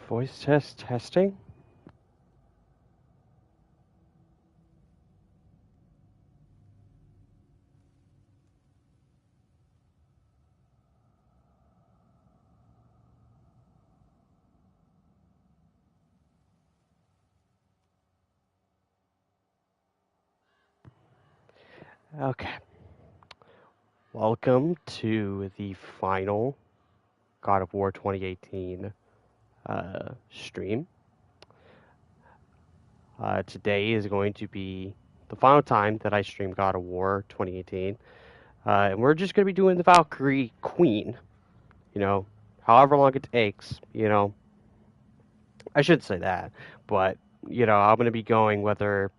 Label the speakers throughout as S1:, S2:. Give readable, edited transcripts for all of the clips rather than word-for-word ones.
S1: Voice test testing? Okay. Welcome to the final God of War 2018 stream. Today is going to be the final time that I stream God of War 2018. And we're just going to be doing the Valkyrie Queen. You know, however long it takes, I shouldn't say that, but, I'm going to be going whether,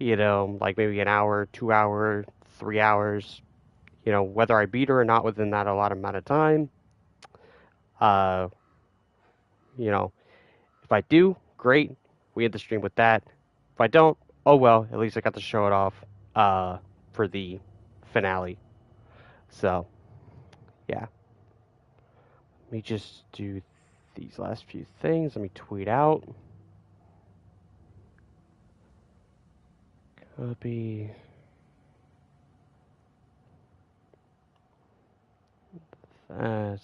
S1: like maybe an hour, 2 hour, 3 hours, whether I beat her or not within that allotted amount of time. Uh, if I do, great. We end the stream with that. If I don't, oh well. At least I got to show it off for the finale. So, yeah. Let me just do these last few things. Let me tweet out. Copy. That.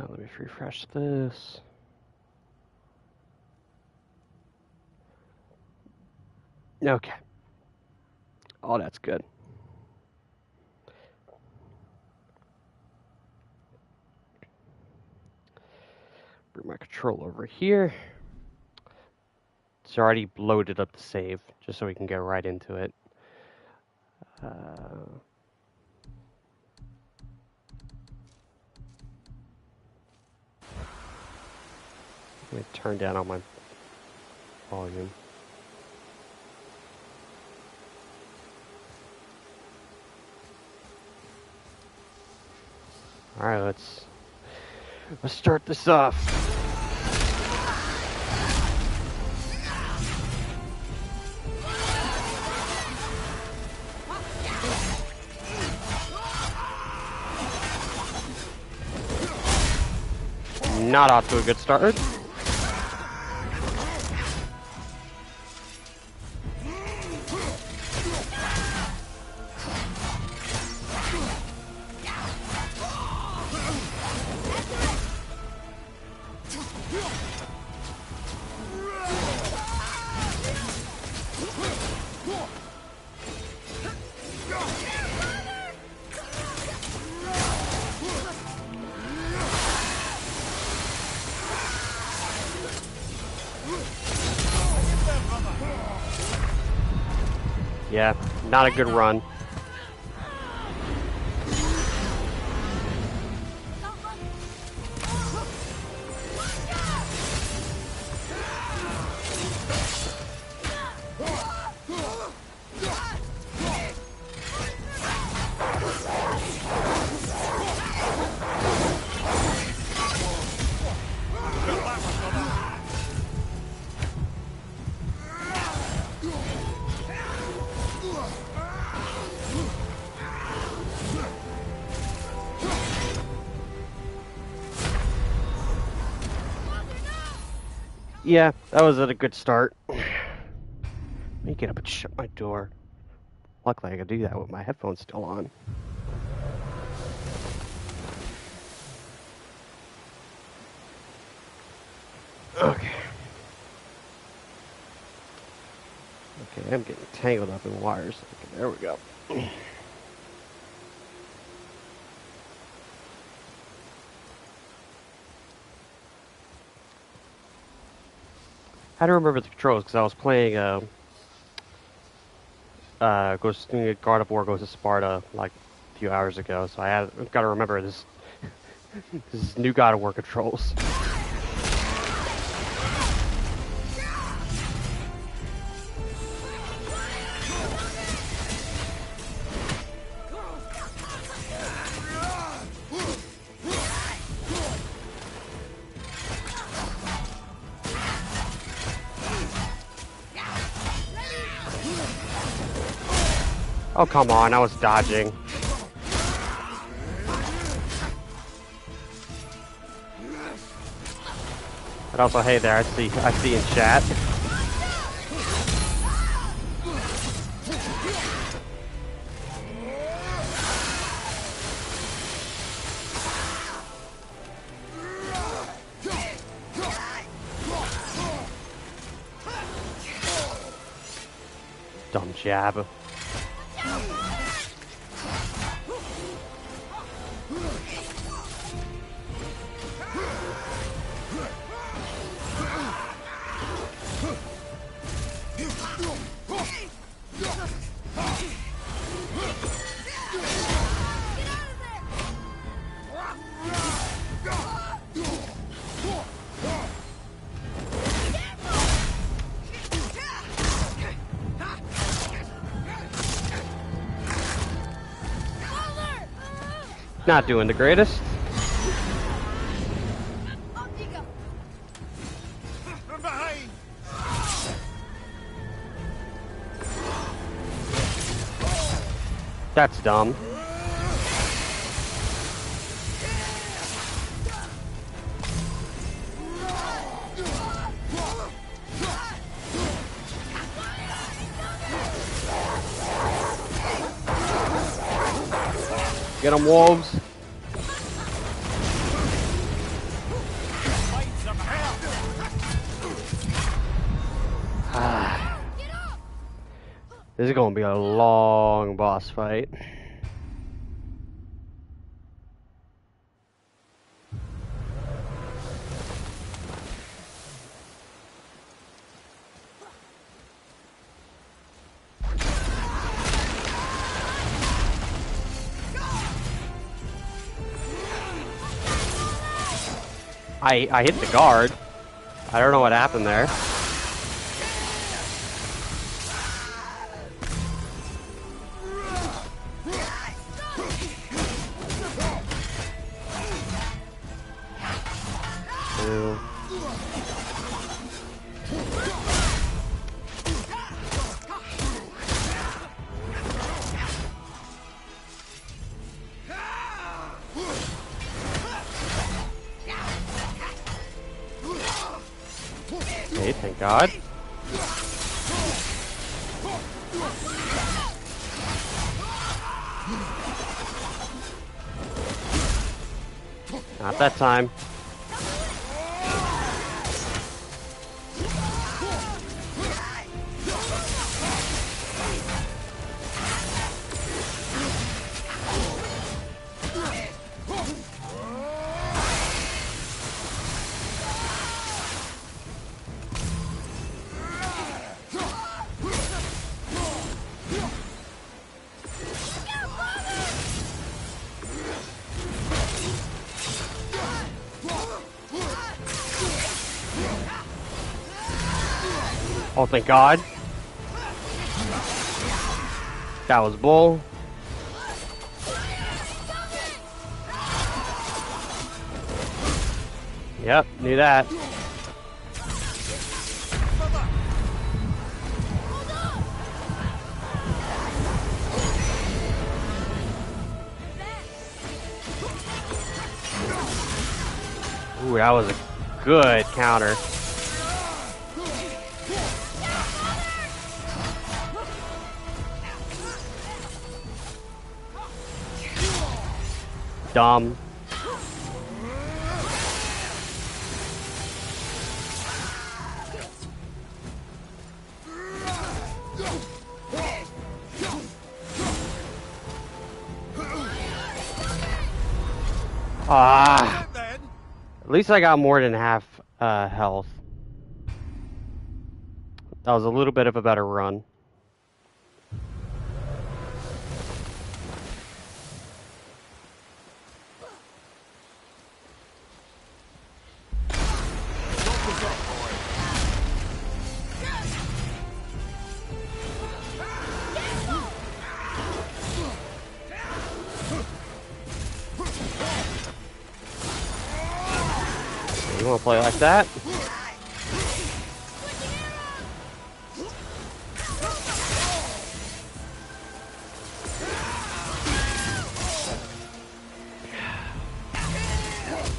S1: Let me refresh this. Okay. Oh, that's good. Bring my controller over here. It's already loaded up the save, just so we can get right into it. Let me turn down all my volume. All right, let's start this off. Not off to a good start. Yeah, not a good run. Yeah, that was a good start. Let me get up and shut my door. Luckily, I can do that with my headphones still on. Okay. Okay, I'm getting tangled up in wires. Okay, there we go. I don't remember the controls because I was playing God of War Goes to Sparta like a few hours ago, so I've got to remember this. This is new God of War controls. Oh, come on, I was dodging. But also, hey there, I see in chat. Dumb jab. Not doing the greatest. That's dumb. Get 'em, wolves. This is going to be a long boss fight. I hit the guard. I don't know what happened there. Okay, thank God. Not that time. Oh, thank God. That was bull. Yep, knew that. Ooh, that was a good counter. Dumb. Ah. At least I got more than half health. That was a little bit of a better run. You want to play like that?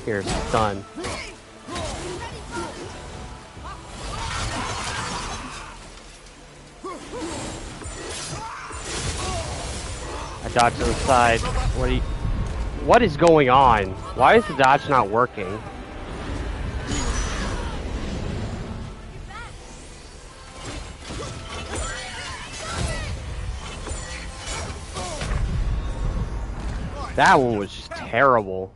S1: Here's done. I dodge to the side. What is going on? Why is the dodge not working? That one was just terrible.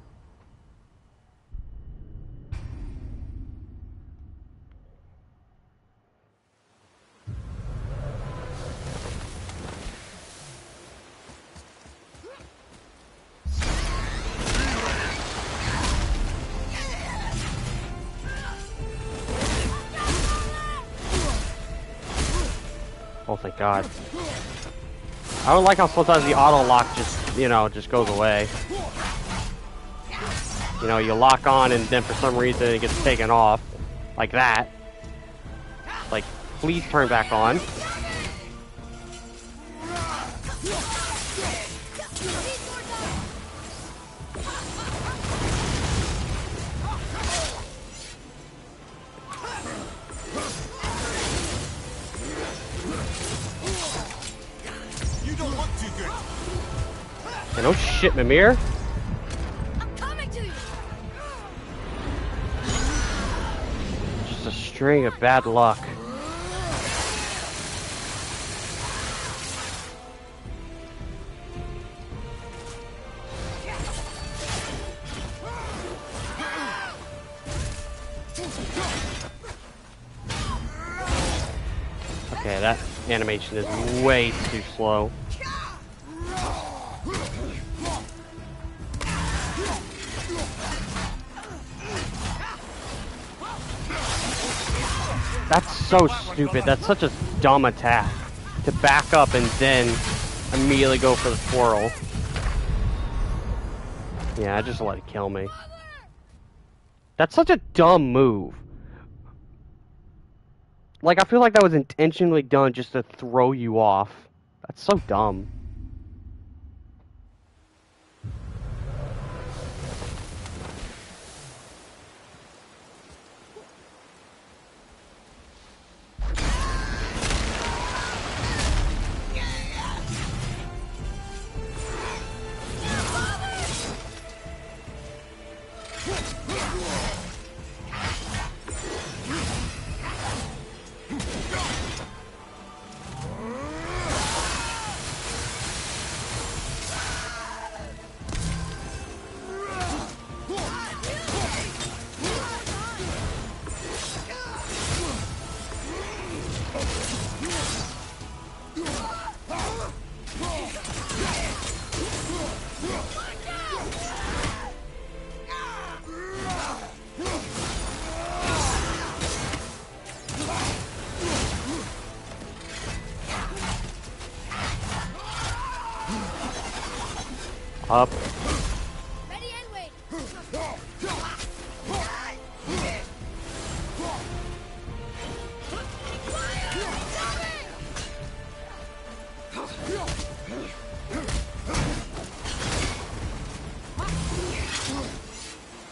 S1: Oh, thank God. I don't like how sometimes the auto lock just, you know, just goes away. You know, you lock on and then for some reason it gets taken off. Like that. Like, please turn back on. No shit, Mimir.
S2: I'm coming to you.
S1: Just a string of bad luck. Okay, that animation is way too slow. That's so stupid. That's such a dumb attack. To back up and then immediately go for the twirl. Yeah, I just let it kill me. That's such a dumb move. Like, I feel like that was intentionally done just to throw you off. That's so dumb. Up.
S2: Ready and wait.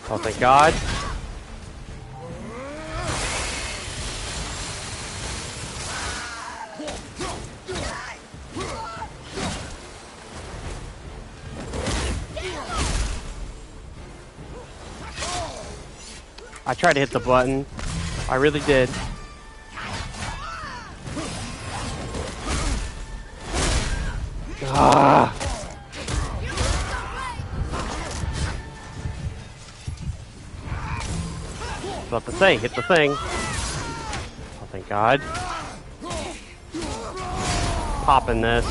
S1: Oh, thank God. I tried to hit the button. I really did. Ah. About to say, hit the thing. Oh, thank God. Popping this.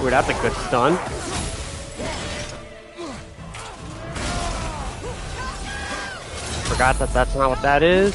S1: Ooh, that's a good stun. Forgot that that's not what that is.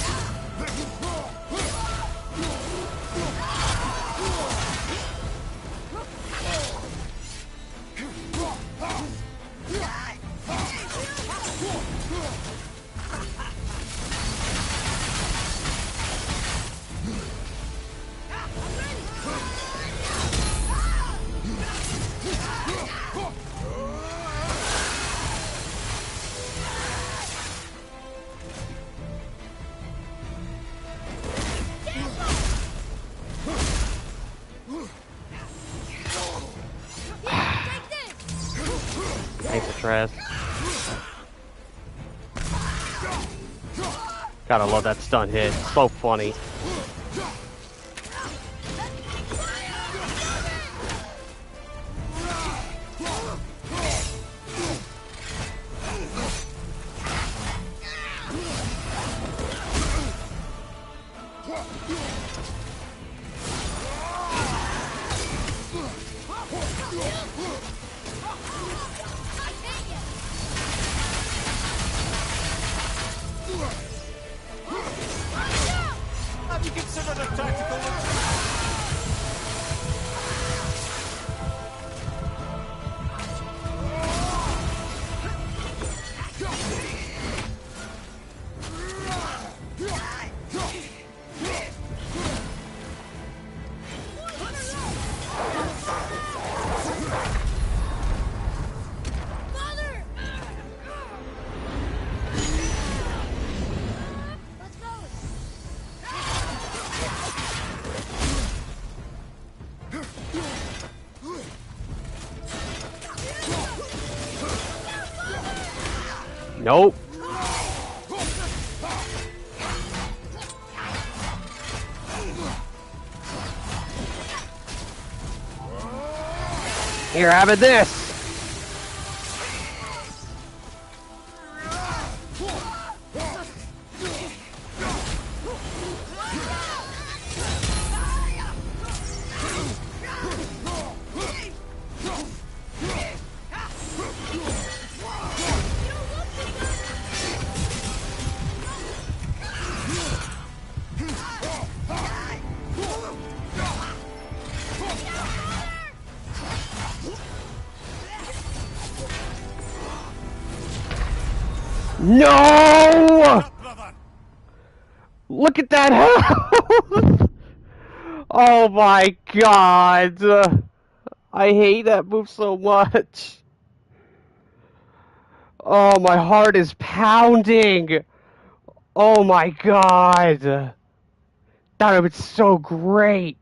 S1: Thanks, atreus. Gotta love that stun hit. So funny.
S3: Have you considered a tactical
S1: Nope. Here, have it this. No! Look at that health! Oh my god! I hate that move so much. Oh, my heart is pounding. Oh my god. That would have been so great.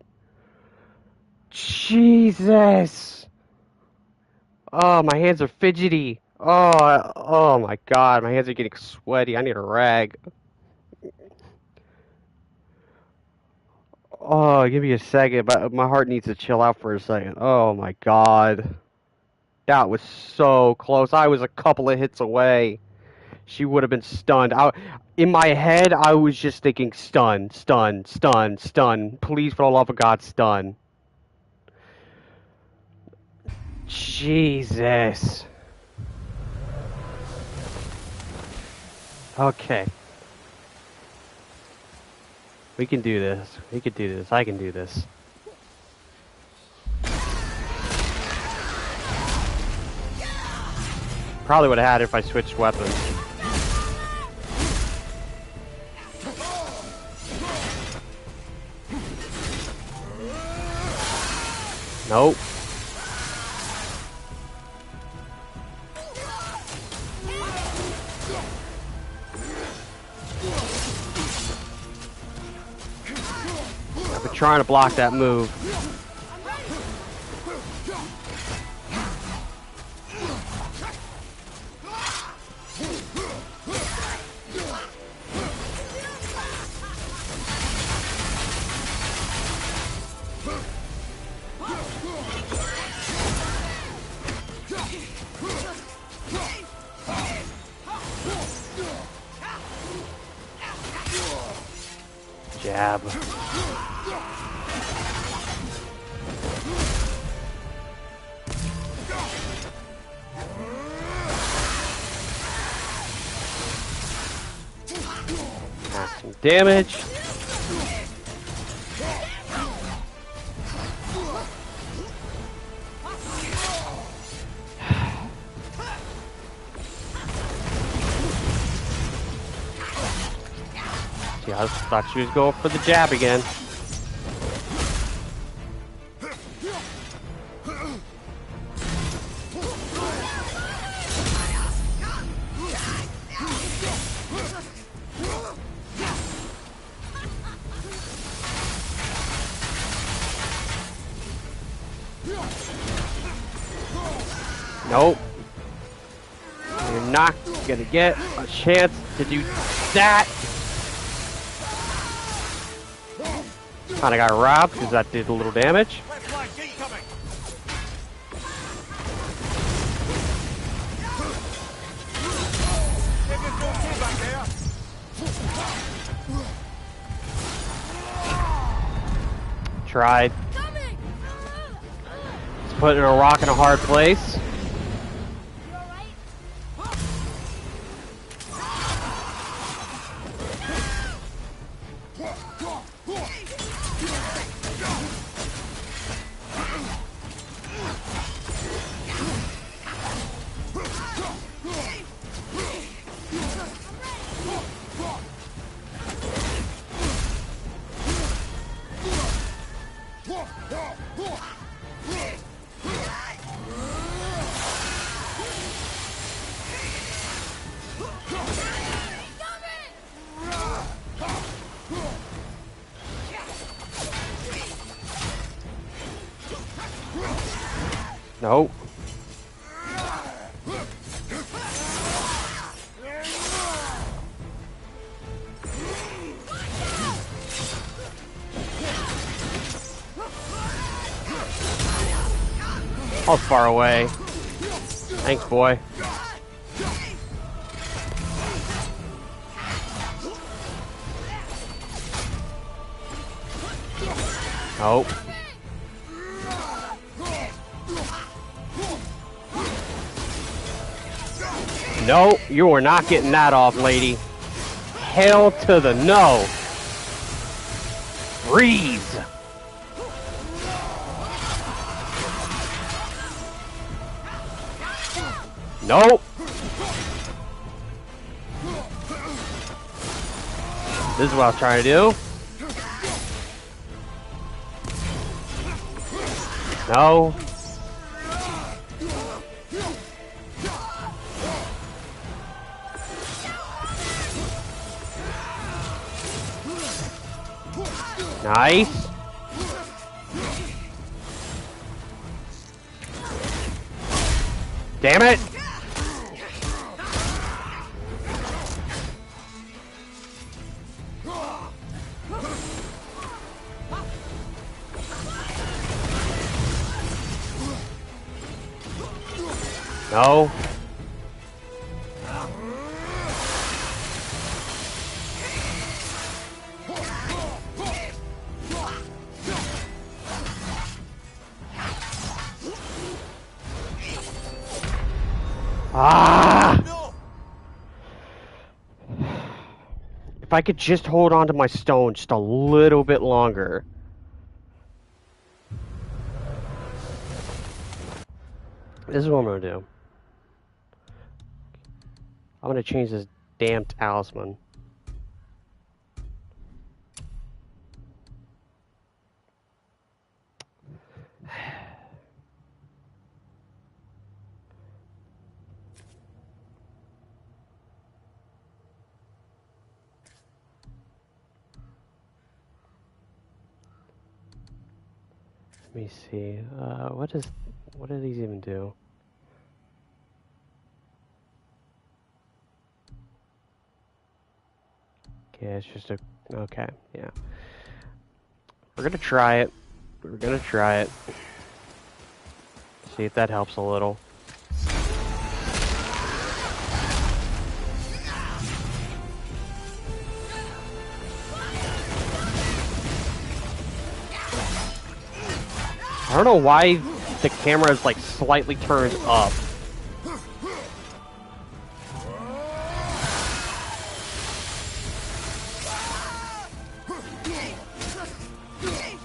S1: Jesus. Oh, my hands are fidgety. Oh my god, my hands are getting sweaty. I need a rag. Oh, give me a second, but my heart needs to chill out for a second. Oh my god. That was so close. I was a couple of hits away. She would have been stunned. In my head, I was just thinking stun, stun, stun, stun. Please, for the love of God, stun. Jesus. Okay. We can do this. We can do this. I can do this. Probably would have had it if I switched weapons. Nope. I've been trying to block that move. Jab. damage. See, I thought she was going for the jab again. Nope. You're not gonna get a chance to do that. Kinda got robbed because that did a little damage. Tried. It's putting a rock in a hard place. Nope. All far away. Thanks, boy. Nope. No, you are not getting that off, lady. Hell to the no. Freeze. Nope. This is what I was trying to do. No. Nice. Damn it. No. Ah! If I could just hold on to my stone just a little bit longer. This is what I'm gonna do. I'm gonna change this damn talisman. Let me see. What do these even do? Okay, it's just a. Okay, yeah. We're gonna try it. We're gonna try it. See if that helps a little. I don't know why the camera is like slightly turned up.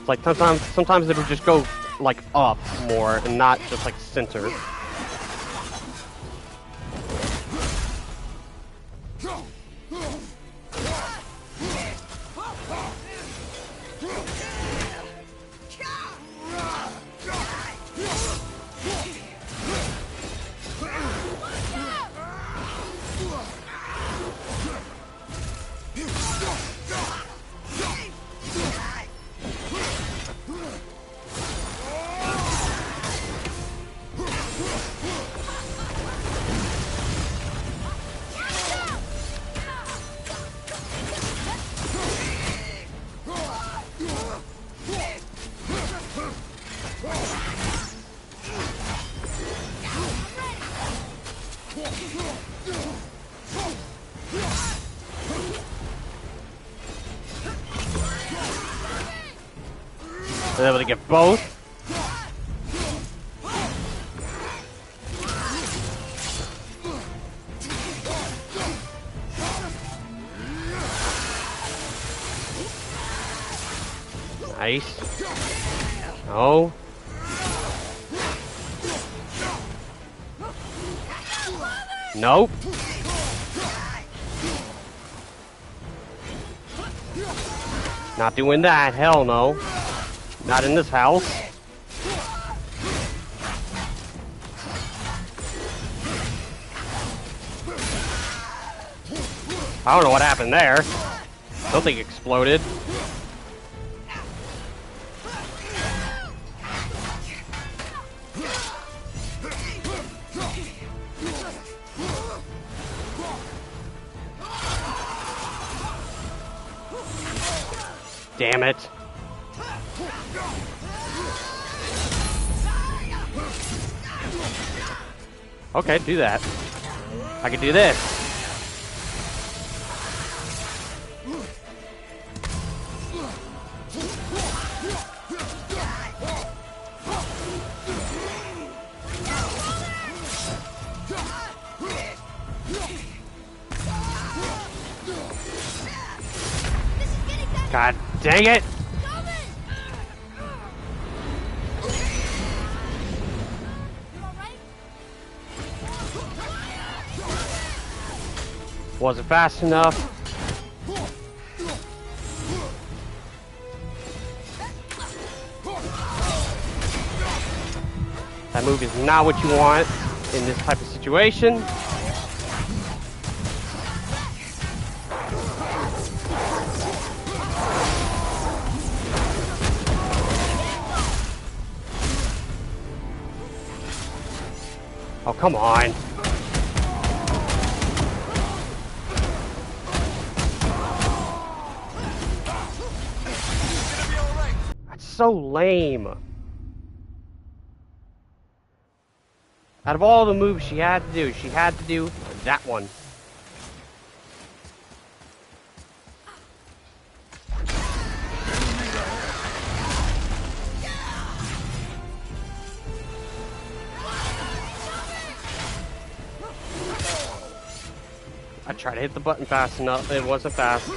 S1: It's like sometimes it'll just go like up more and not just like center. I'm able to get both. Nice. No. Nope. Not doing that. Hell no. Not in this house. I don't know what happened there. Something exploded. Damn it. Okay, do that. I can do this. God dang it! Wasn't fast enough. That move is not what you want in this type of situation. Oh, come on. That's so lame. Out of all the moves she had to do that one. I tried to hit the button fast enough, it wasn't fast.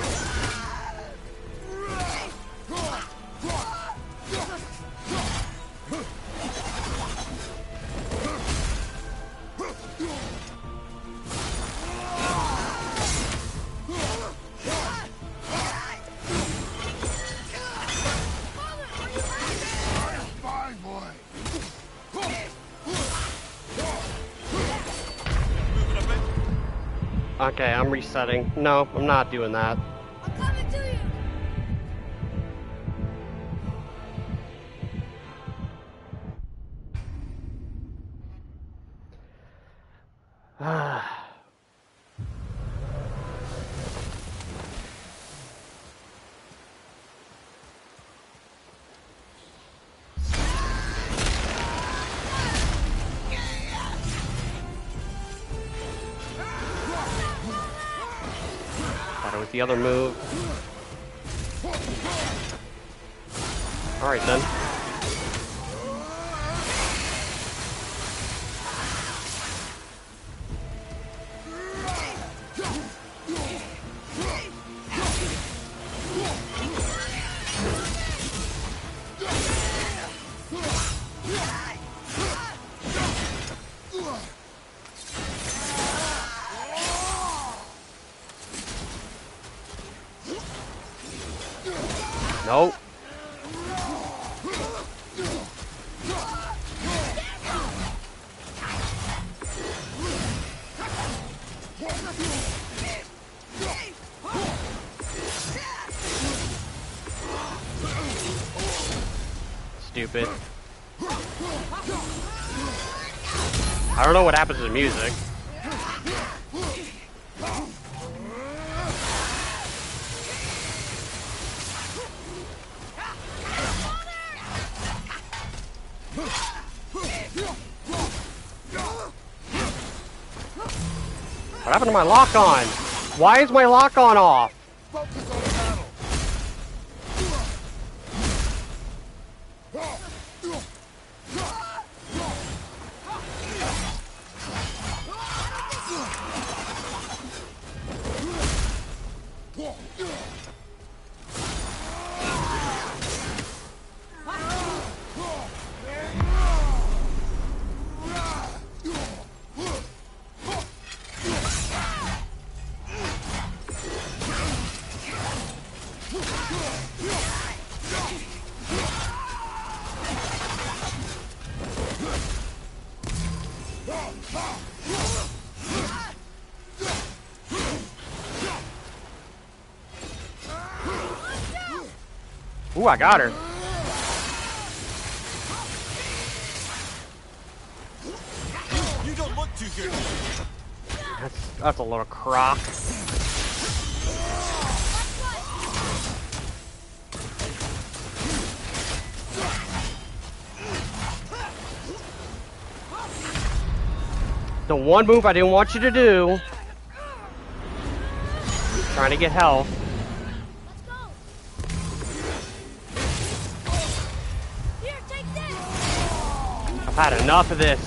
S1: Okay, I'm resetting. No, I'm not doing that.
S2: I'm coming to you.
S1: With the other move. Alright then. Nope. Stupid. I don't know what happens to the music. What happened to my lock-on? Why is my lock-on off?
S3: Focus on the battle.
S1: Ooh, I got her.
S3: You don't look too good.
S1: That's a little crock. The one move I didn't want you to do. Trying to get health.
S2: Let's go. Here, take this.
S1: I've had enough of this.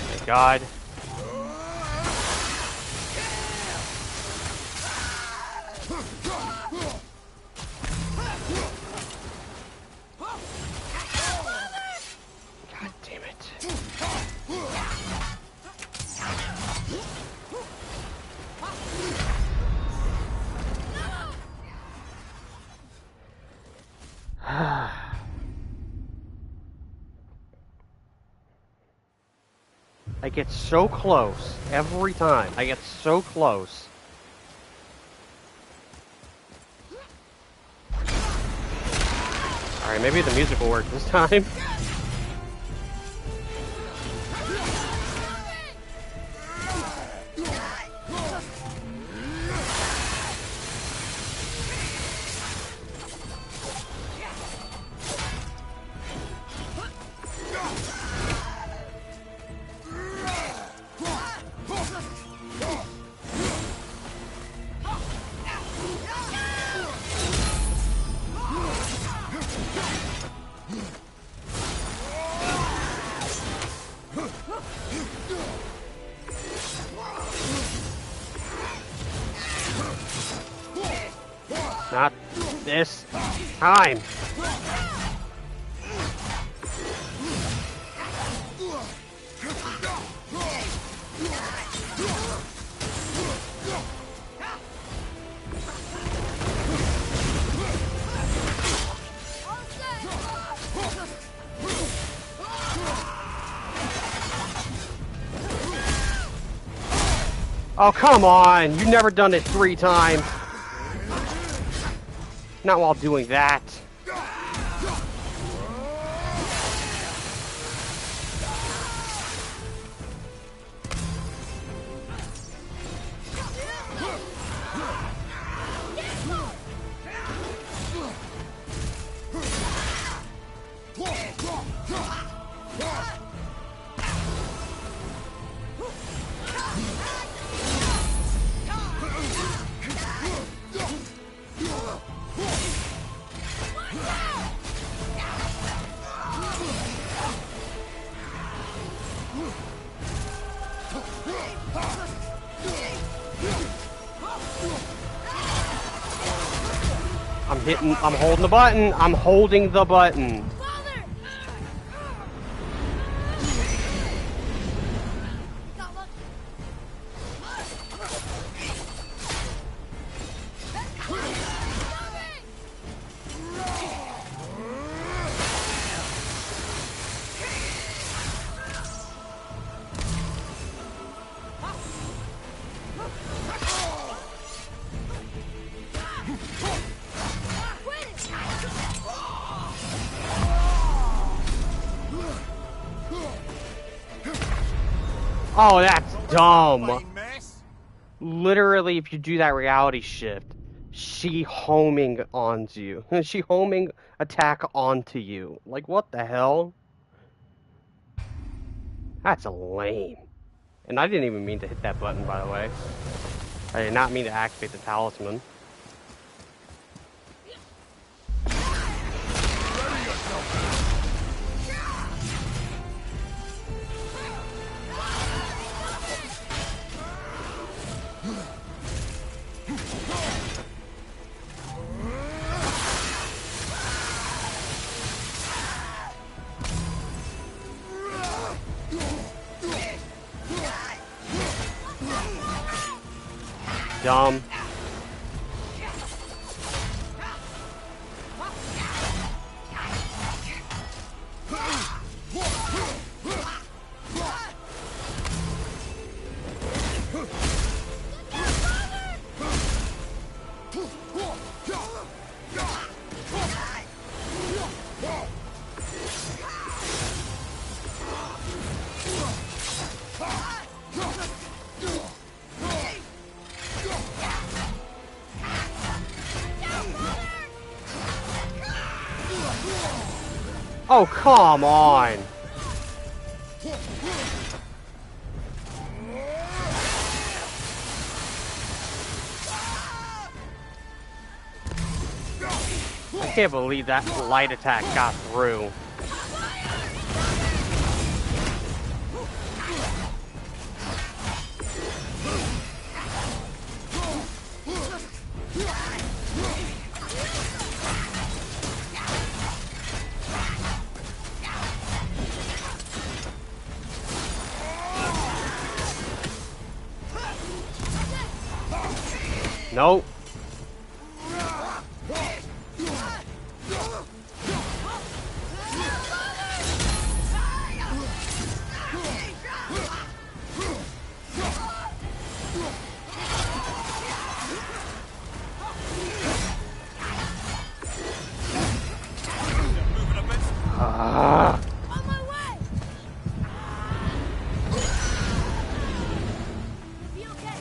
S1: Thank God. God damn it. I get so close every time. I get so close. Alright, maybe the music will work this time. Not this time. Oh, come on. You've never done it 3 times. Not while doing that. I'm holding the button. I'm holding the button.
S2: Father! Got lucky.
S1: Oh, that's dumb.
S3: Fucking mess.
S1: Literally, if you do that reality shift, she homing onto you. She homing attack onto you. Like, what the hell? That's lame. And I didn't even mean to hit that button, by the way. I did not mean to activate the talisman.
S3: Ready yourself.
S1: Dumb. Oh, come on. I can't believe that light attack got through. Nope.
S3: Moving a bit.
S1: Ah.
S2: On my way! Be okay.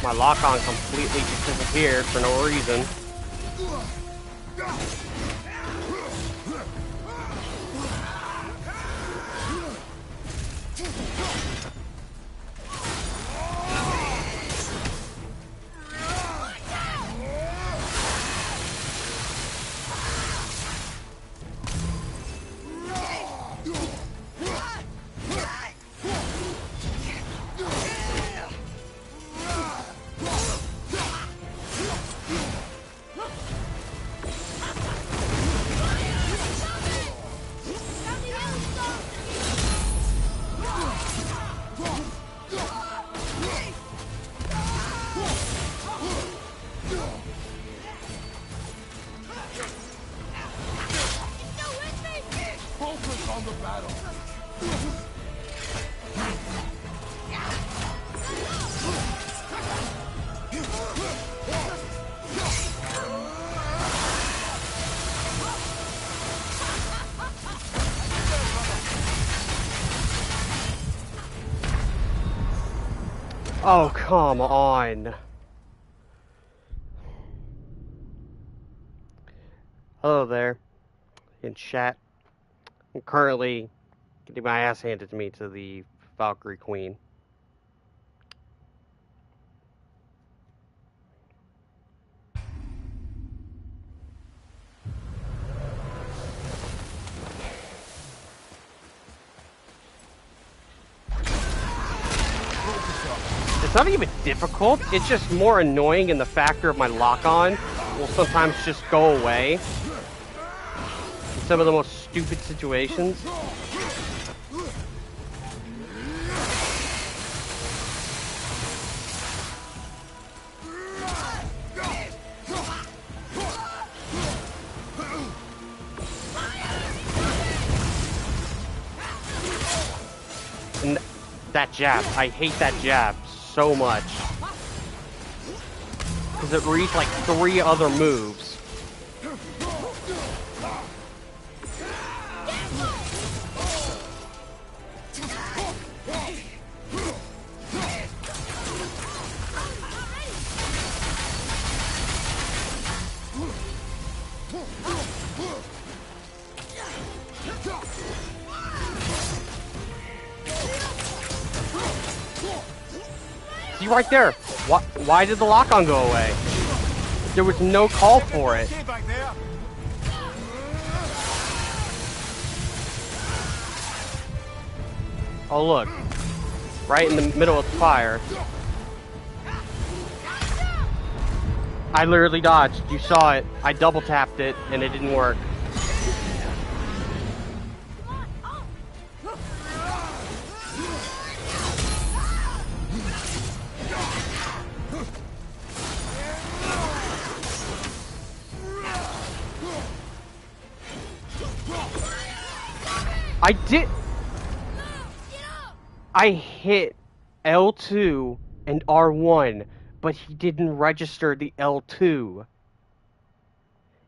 S1: My lock-on completely just disappeared for no reason.
S3: Focus on the battle.
S1: Oh, come on. Hello there, in chat. I'm currently getting my ass handed to me to the Valkyrie Queen. It's not even difficult, it's just more annoying in the factor of my lock-on will sometimes just go away in some of the most stupid situations. And that jab, I hate that jab so much. Because it reads like 3 other moves. See right there. Why did the lock-on go away? There was no call for it. Oh look. Right in the middle of the fire. I literally dodged. You saw it. I double tapped it and it didn't work. I did. I hit L2 and R1, but he didn't register the L2.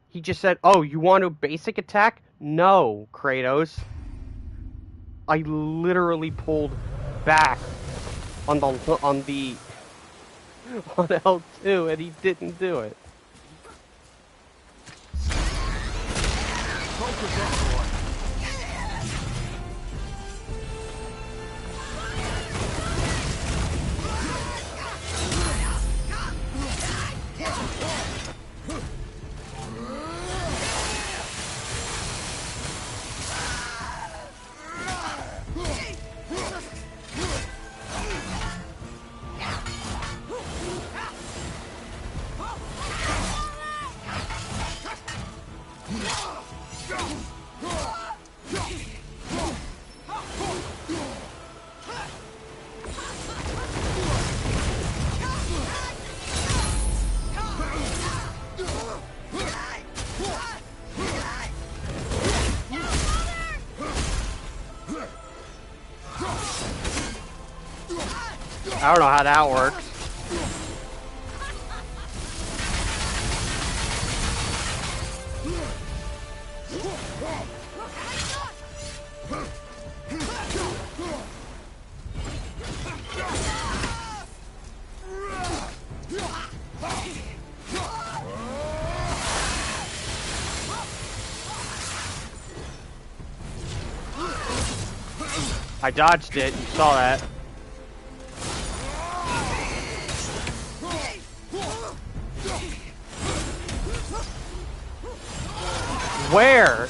S1: He just said, "Oh, you want a basic attack?" No, Kratos. I literally pulled back on L2 and he didn't do it. I don't know how that works. I dodged it, you saw that. Where?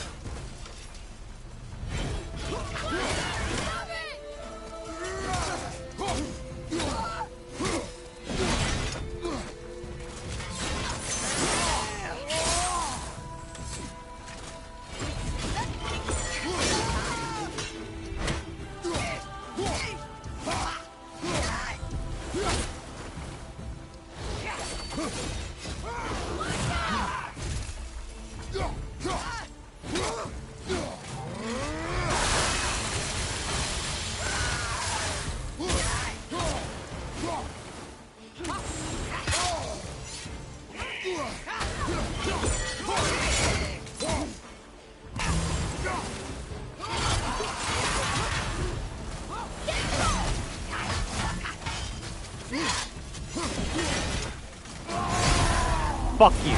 S1: Fuck you.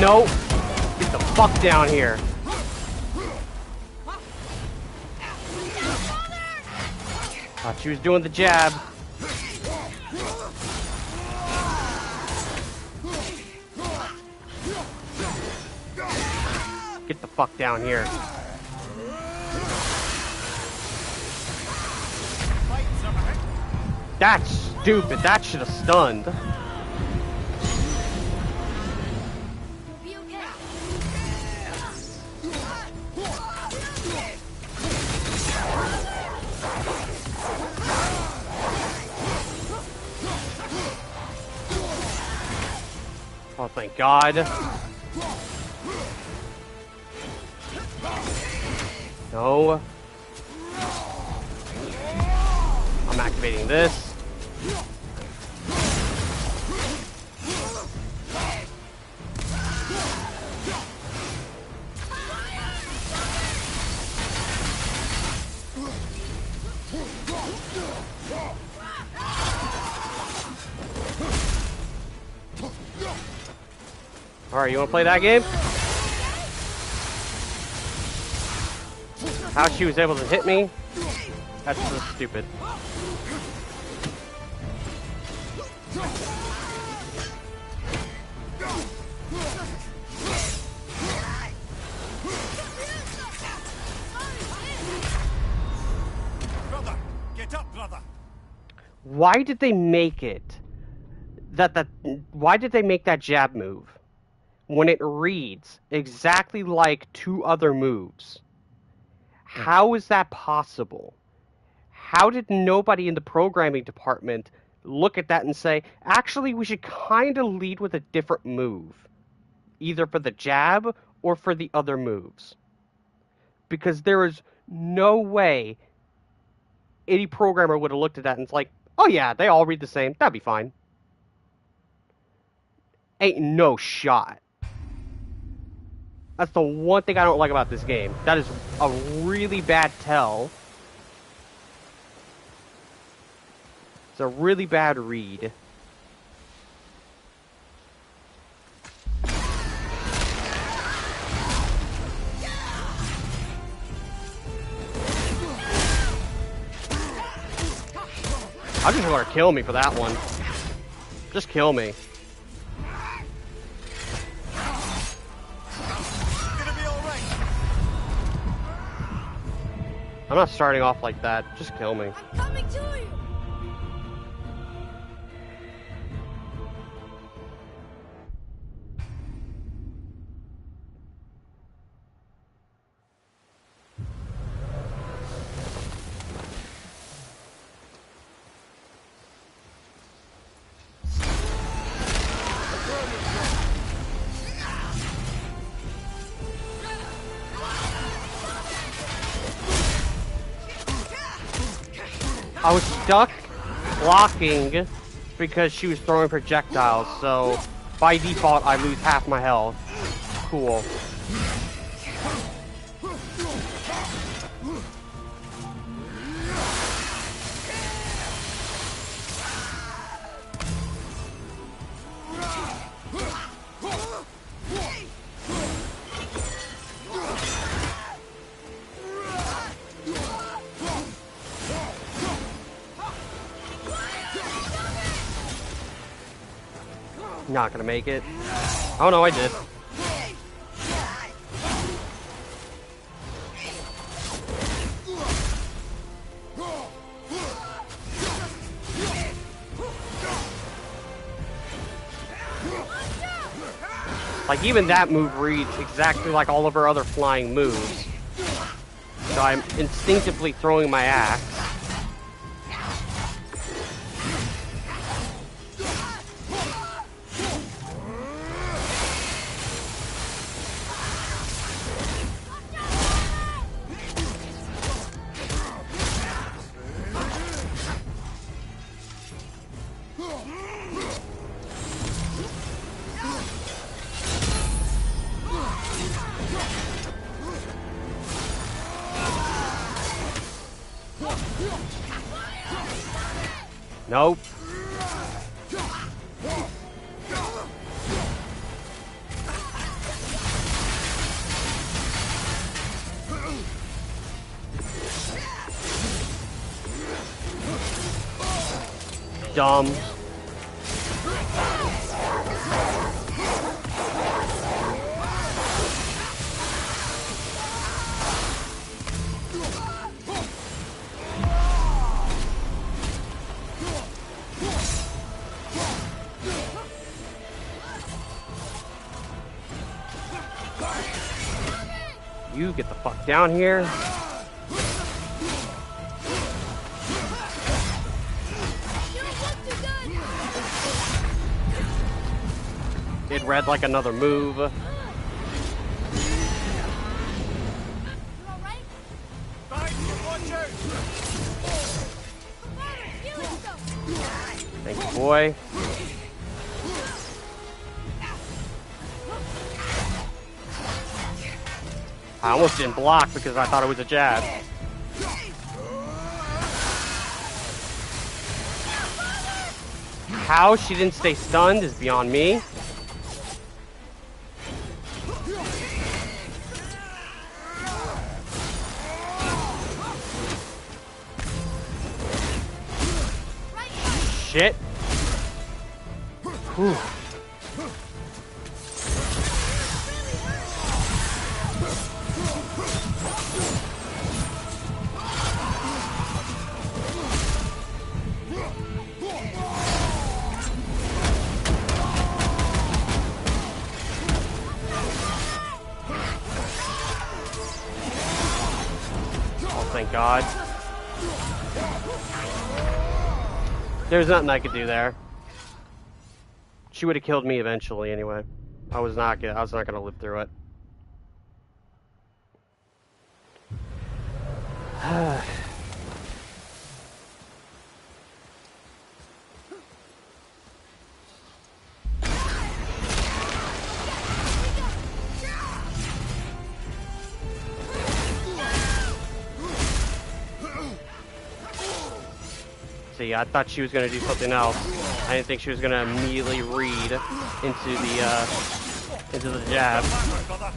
S1: No! Get the fuck down here. Thought she was doing the jab. Get the fuck down here. That's stupid. That should have stunned.
S2: Be okay.
S1: Oh, thank God. No. I'm activating this. Alright, you wanna play that game? How she was able to hit me? That's so stupid.
S3: Brother, get up, brother.
S1: Why did they make it why did they make that jab move when it reads exactly like two other moves? How is that possible? How did nobody in the programming department look at that and say, actually, we should kind of lead with a different move, either for the jab or for the other moves? Because there is no way any programmer would have looked at that and it's like, oh yeah, they all read the same. That'd be fine. Ain't no shot. That's the one thing I don't like about this game. That is a really bad tell. It's a really bad read. I just want her to kill me for that one. Just kill me. I'm not starting off like that. Just kill me.
S2: I'm coming to you.
S1: I was stuck blocking because she was throwing projectiles, so by default I lose half my health. Cool. Not gonna make it. Oh no, I did. Like, even that move reads exactly like all of her other flying moves. So I'm instinctively throwing my axe. Nope. dumb. You get the fuck down here. Did red like another move.
S2: You all right?
S3: Fight, watch out!
S2: Healing stone.
S1: Thank you, boy. I almost didn't block because I thought it was a jab. How she didn't stay stunned is beyond me. Shit. Whew. Thank God. There's nothing I could do there. She would have killed me eventually anyway. I was not gonna live through it. See, I thought she was gonna do something else. I didn't think she was gonna immediately read into the jab.
S3: Backward, brother!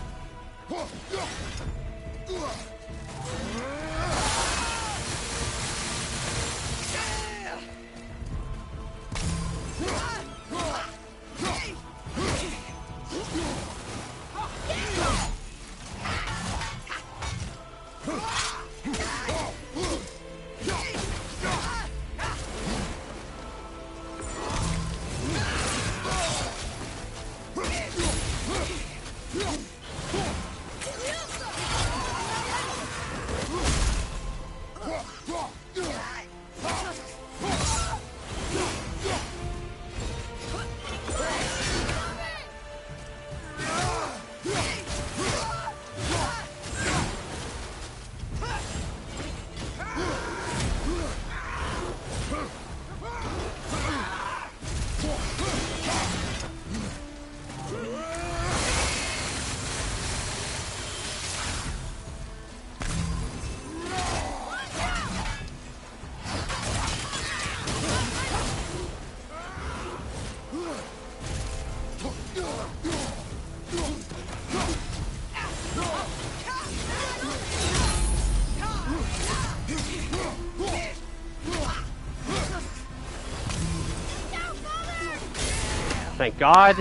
S1: Thank God.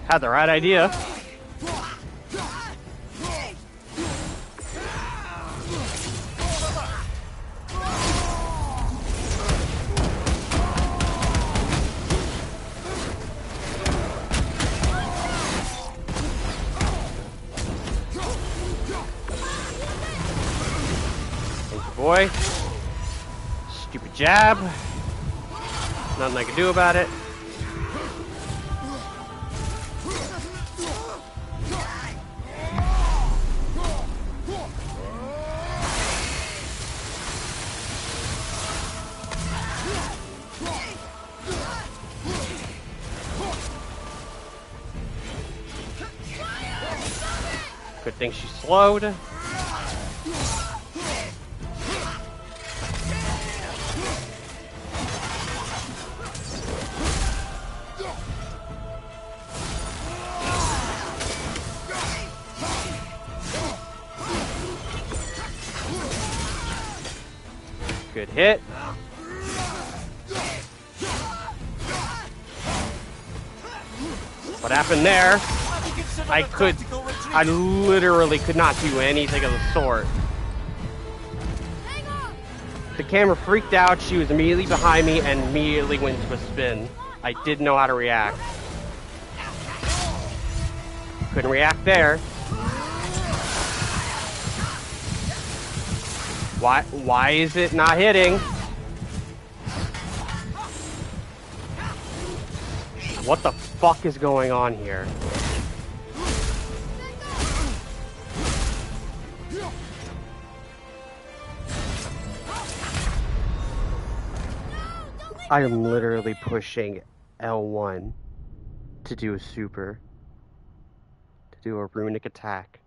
S1: Had the right idea. Thank you, boy. Stupid jab. Nothing I can do about it. Good thing she slowed. Good hit. What happened there? I literally could not do anything of the sort.
S2: Hang on!
S1: The camera freaked out, she was immediately behind me and immediately went into a spin. I didn't know how to react. Couldn't react there. Why is it not hitting? What the fuck is going on here? I am literally pushing L1 to do a super, to do a runic attack,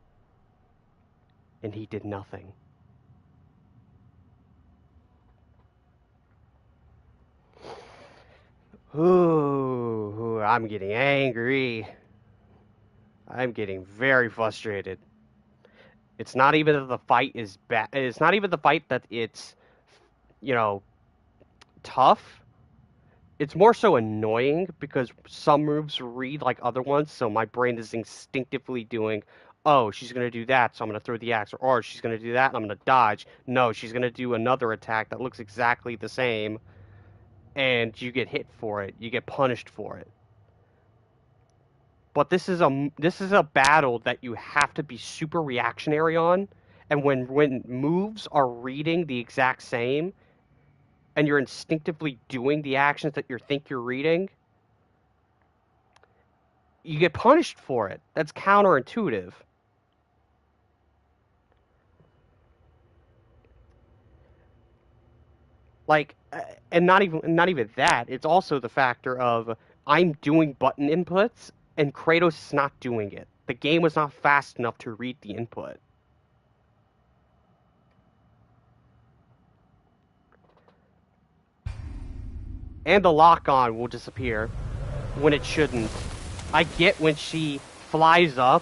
S1: and he did nothing. Ooh, I'm getting angry. I'm getting very frustrated. It's not even that the fight is bad. It's not even the fight that it's, you know, tough. It's more so annoying because some moves read like other ones, so my brain is instinctively doing, oh, she's going to do that, so I'm going to throw the axe, or she's going to do that, and I'm going to dodge. No, she's going to do another attack that looks exactly the same, and you get hit for it. You get punished for it. But this is a battle that you have to be super reactionary on, and when moves are reading the exact same, and you're instinctively doing the actions that you think you're reading, you get punished for it. That's counterintuitive. Like, and not even that. It's also the factor of I'm doing button inputs and Kratos is not doing it. The game was not fast enough to read the input. And the lock-on will disappear when it shouldn't. I get when she flies up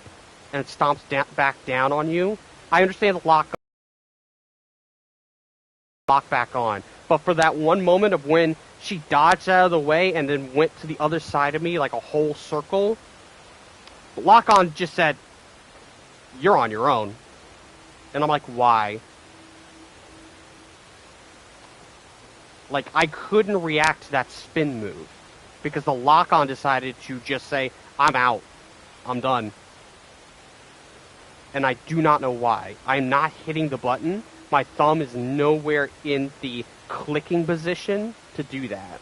S1: and stomps back down on you. I understand the lock back on. But for that one moment of when she dodged out of the way and then went to the other side of me like a whole circle, lock-on just said, you're on your own. And I'm like, why? Like, I couldn't react to that spin move because the lock-on decided to just say, I'm out. I'm done. And I do not know why. I'm not hitting the button. My thumb is nowhere in the clicking position to do that.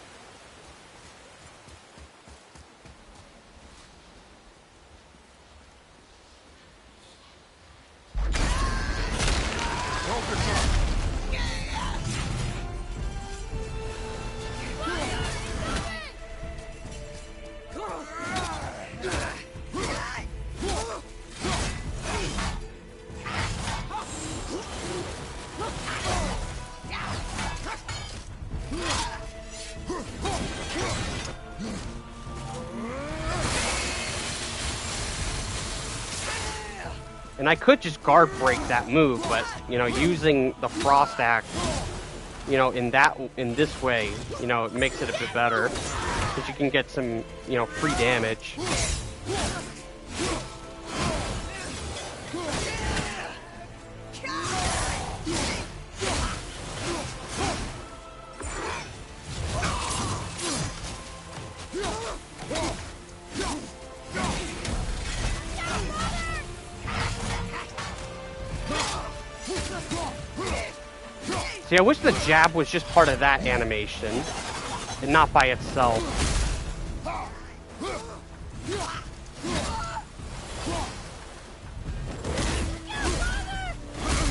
S1: And I could just guard break that move, but, you know, using the frost axe, you know, in this way, you know, it makes it a bit better. Because you can get some, you know, free damage. See, I wish the jab was just part of that animation, and not by itself.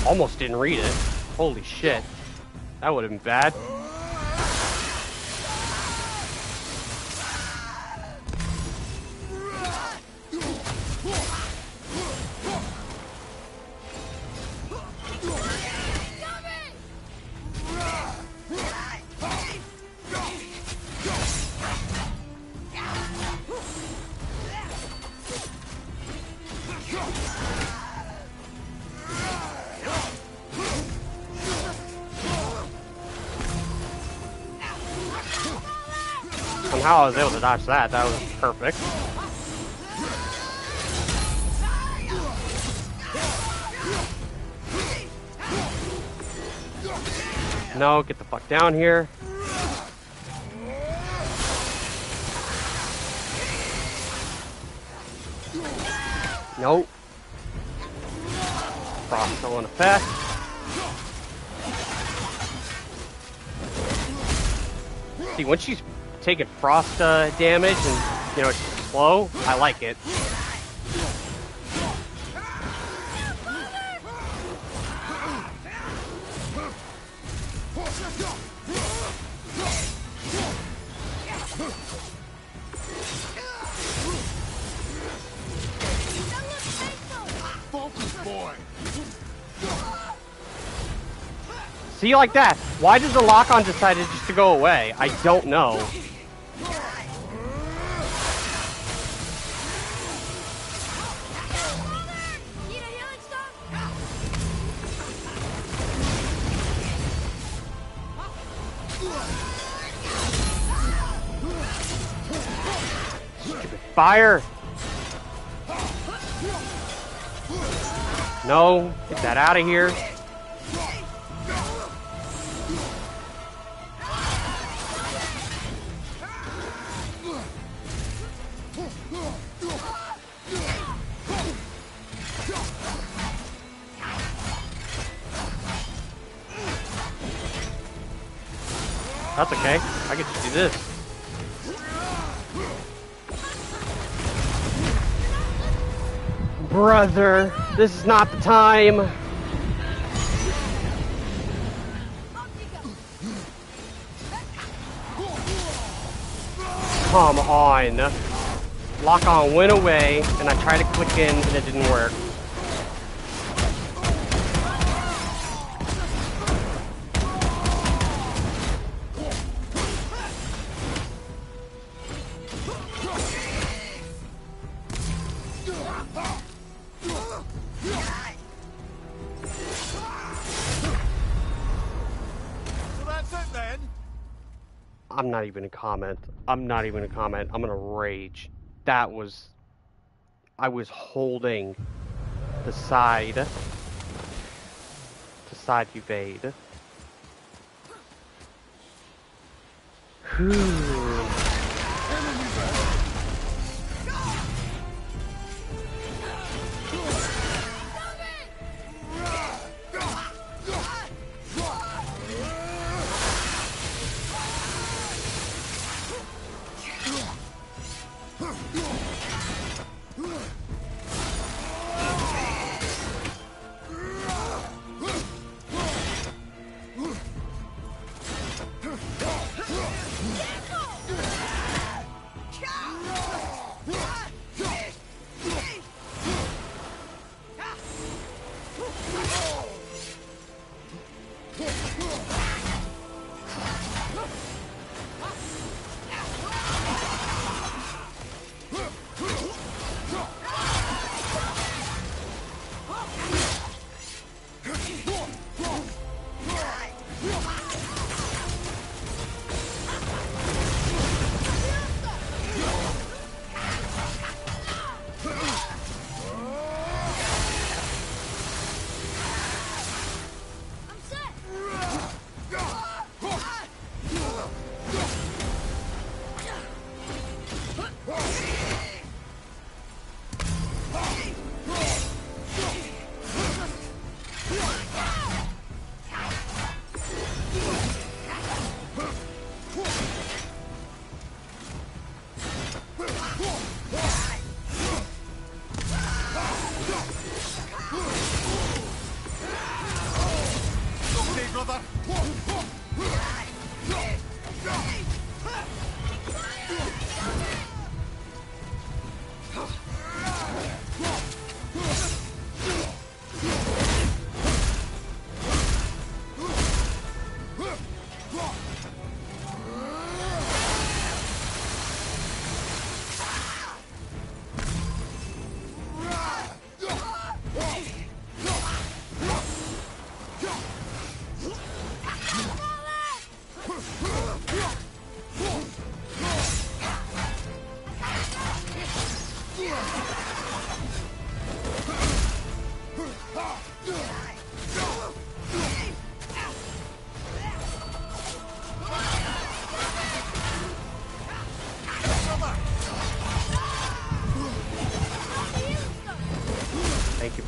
S1: Almost didn't read it. Holy shit. That would have been bad. Somehow I was able to dodge that. That was perfect. No, get the fuck down here. Nope. Frost still in effect. See, once she's taking frost damage and, you know, it's slow, I like it. See, like that. Why does the lock-on decided just to go away? I don't know.
S2: Need a healing stuff?
S1: Fire! No, get that out of here. That's okay. I get to do this. Brother, this is not the time. Come on. Lock on went away, and I tried to click in, and it didn't work. I'm not even a comment. I'm not even a comment. I'm gonna rage. That was... I was holding the side to side evade. Whew.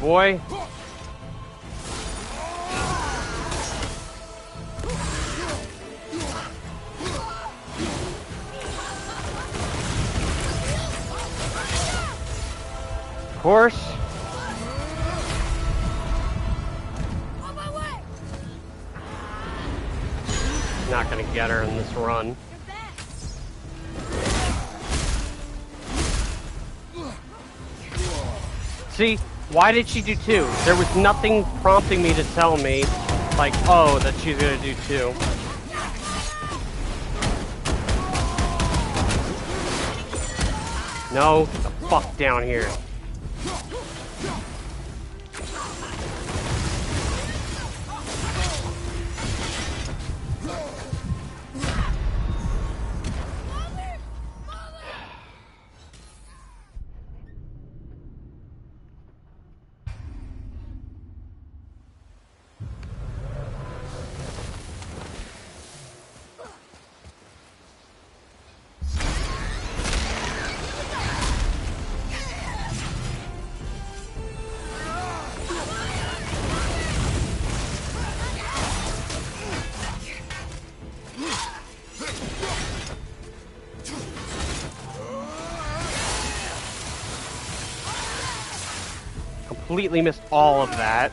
S1: boy. Of course.
S2: On my way!
S1: Not gonna get her in this run.
S2: You're back!
S1: See, why did she do 2? There was nothing prompting me to tell me, like, oh, that she's gonna do 2. No, get the fuck down here. Completely missed all of that.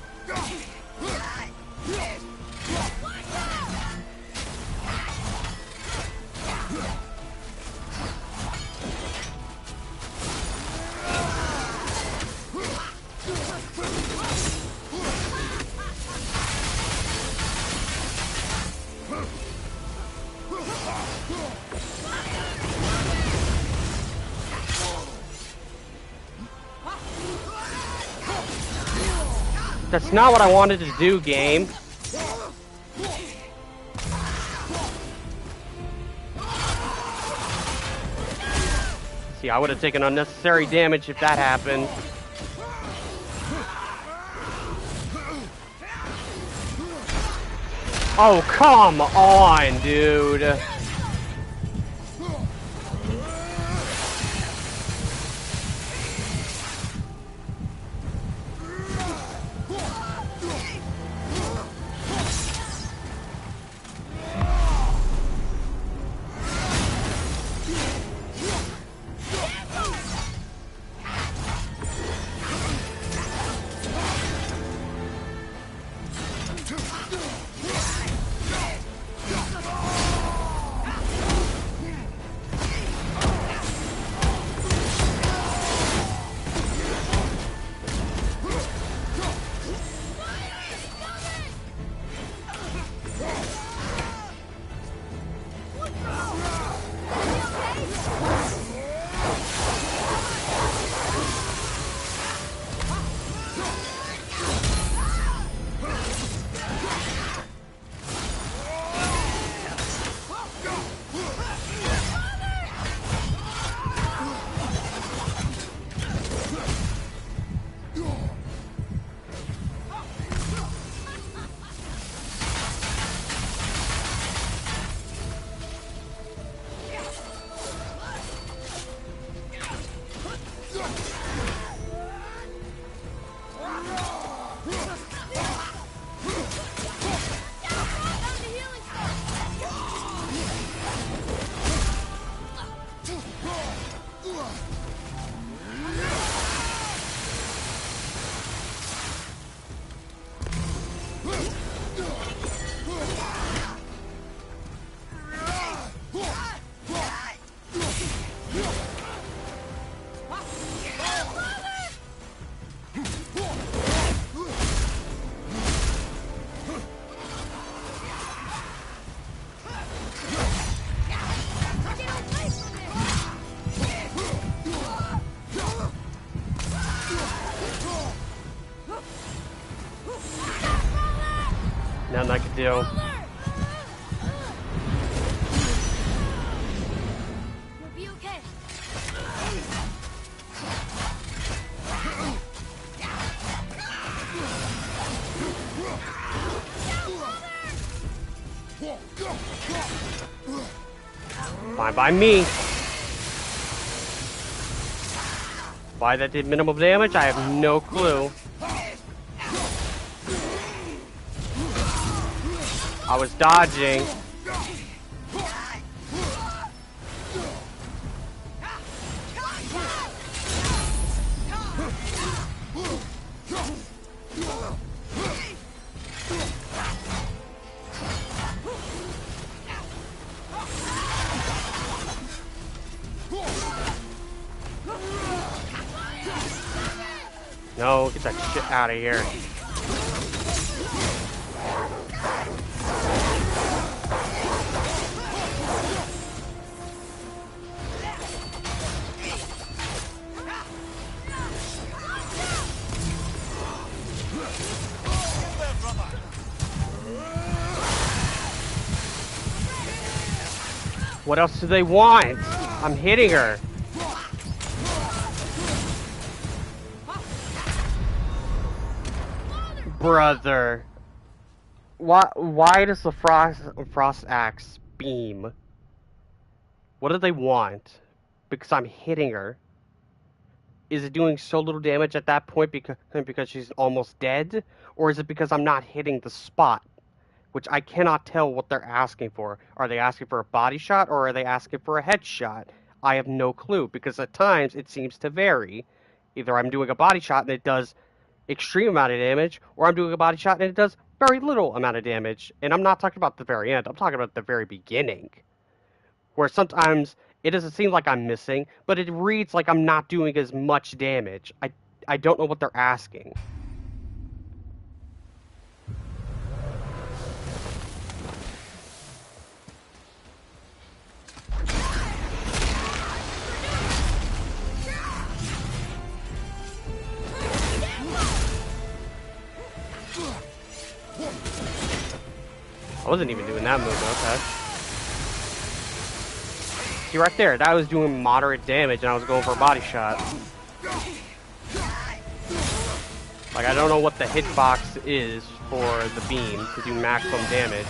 S1: That's not what I wanted to do, game. See, I would have taken unnecessary damage if that happened. Oh, come on, dude. Nothing I could do.
S2: You'll be okay.
S1: Fine by me. Why that did minimal damage, I have no clue. I was dodging. No, get that shit out of here. What else do they want? I'm hitting her. Brother. Why does the frost axe beam? What do they want? Because I'm hitting her. Is it doing so little damage at that point because she's almost dead? Or is it because I'm not hitting the spot? Which I cannot tell what they're asking for. Are they asking for a body shot or are they asking for a headshot? I have no clue because at times it seems to vary. Either I'm doing a body shot and it does extreme amount of damage, or I'm doing a body shot and it does very little amount of damage. And I'm not talking about the very end, I'm talking about the very beginning. Where sometimes it doesn't seem like I'm missing, but it reads like I'm not doing as much damage. I don't know what they're asking. I wasn't even doing that move, okay. See right there, that was doing moderate damage and I was going for a body shot. Like, I don't know what the hitbox is for the beam to do maximum damage.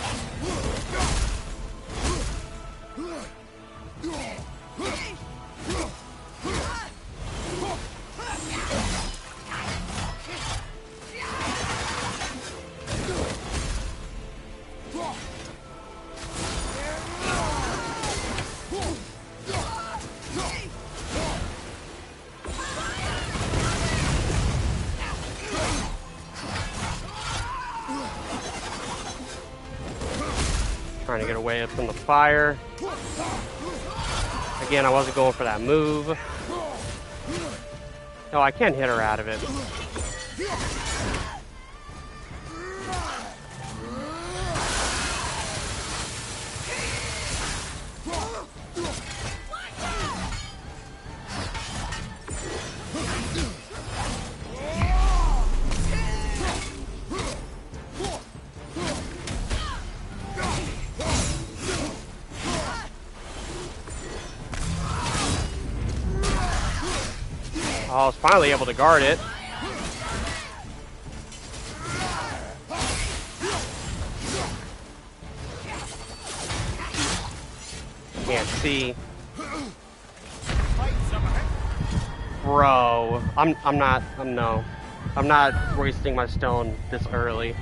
S1: Trying to get away from the fire. Again, I wasn't going for that move. No, I can't hit her out of it. I was finally able to guard it. Can't see. Bro, I'm not wasting my stone this early.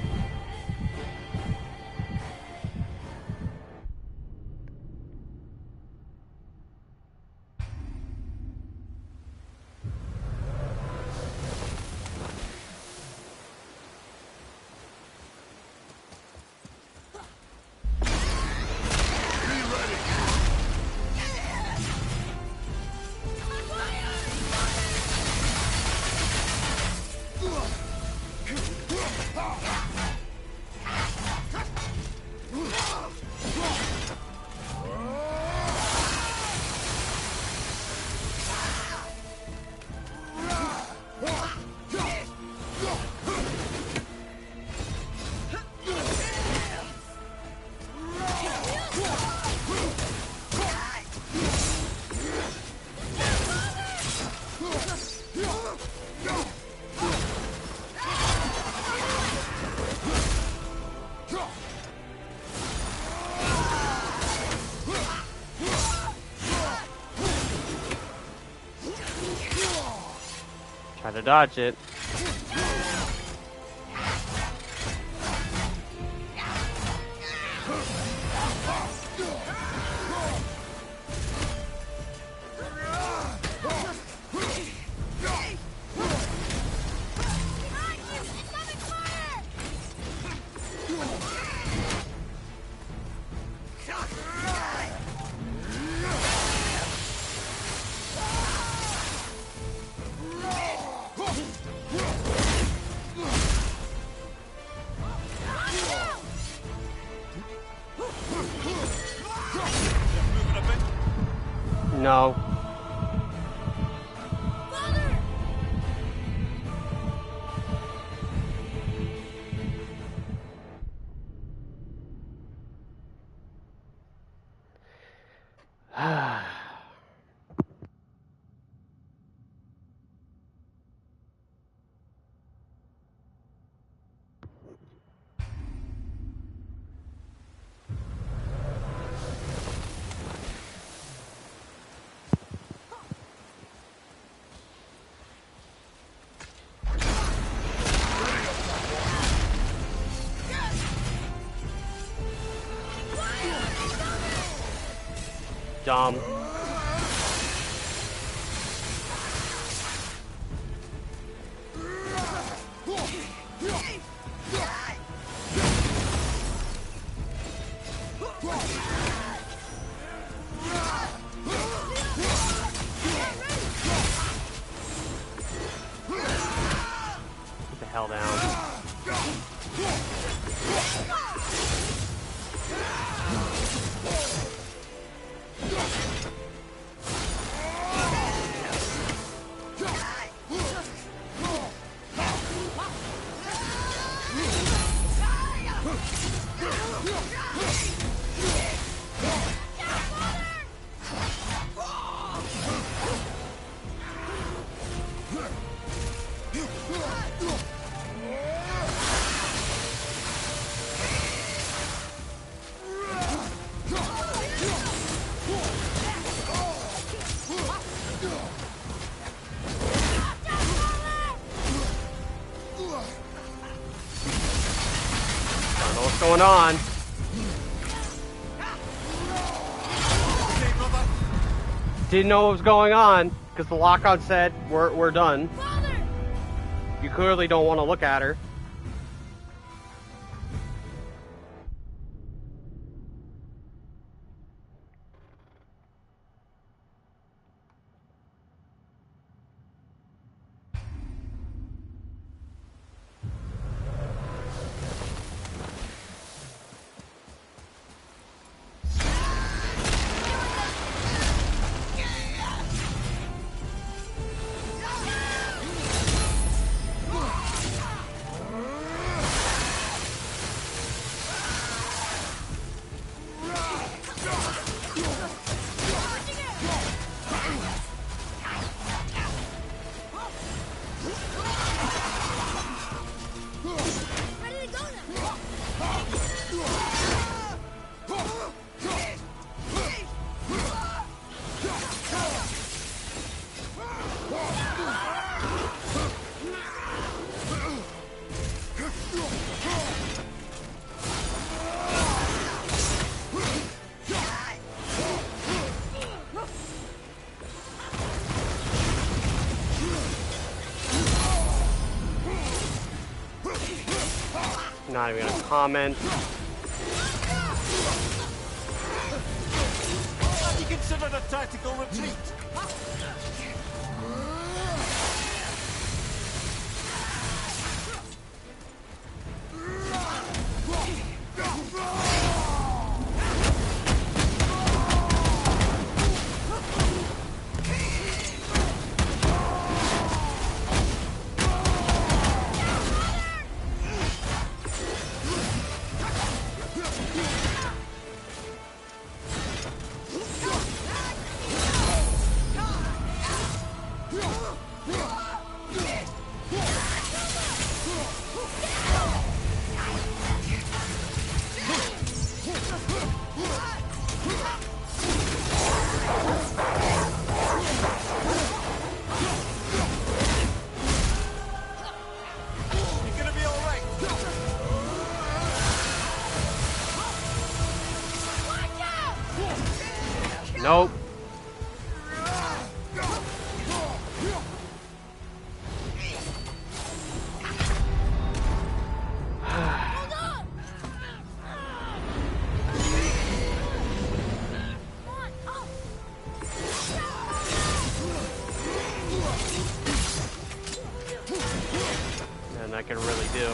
S1: Try to dodge it. No.
S2: Father!
S1: Dumb. Get the hell down. I don't know what's going on.
S3: Okay, brother.
S1: Didn't know what was going on because the lock-on said we're done.
S2: Father!
S1: You clearly don't want to look at her.
S2: Ready to go now!
S1: Not even gonna comment.
S3: Have you considered a tactical retreat? You're gonna be all right.
S1: Nope.
S2: Hold on! Come on, up!
S1: And I can really do.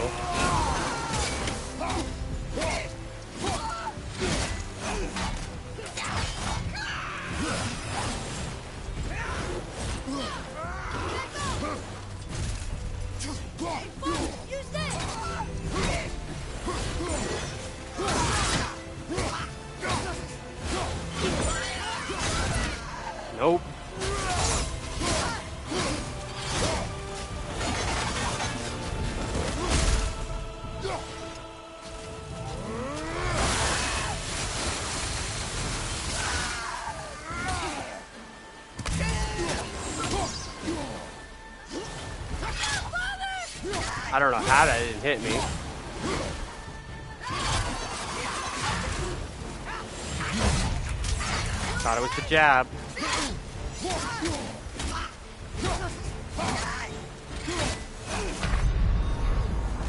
S1: I don't know how that didn't hit me. Thought it was the jab.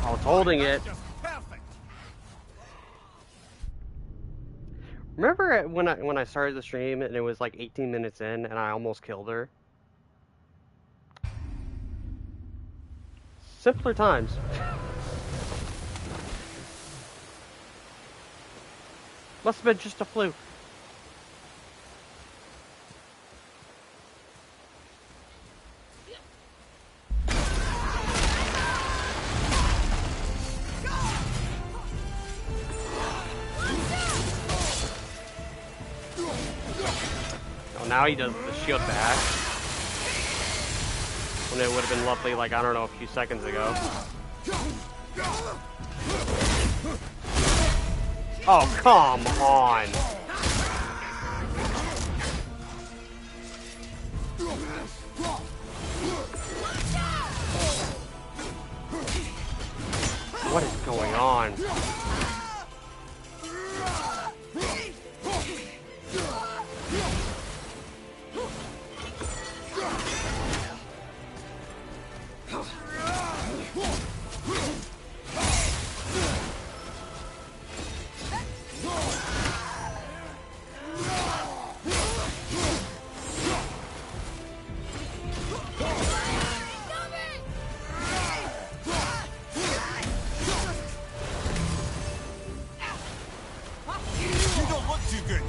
S1: I was holding it.
S3: Just perfect.
S1: Remember when I started the stream and it was like 18 minutes in and I almost killed her? Simpler times. Must have been just a fluke. Oh, now he does the shield back. When it would have been lovely, like, I don't know, a few seconds ago. Oh, come on! What is going on?
S3: You don't look too good.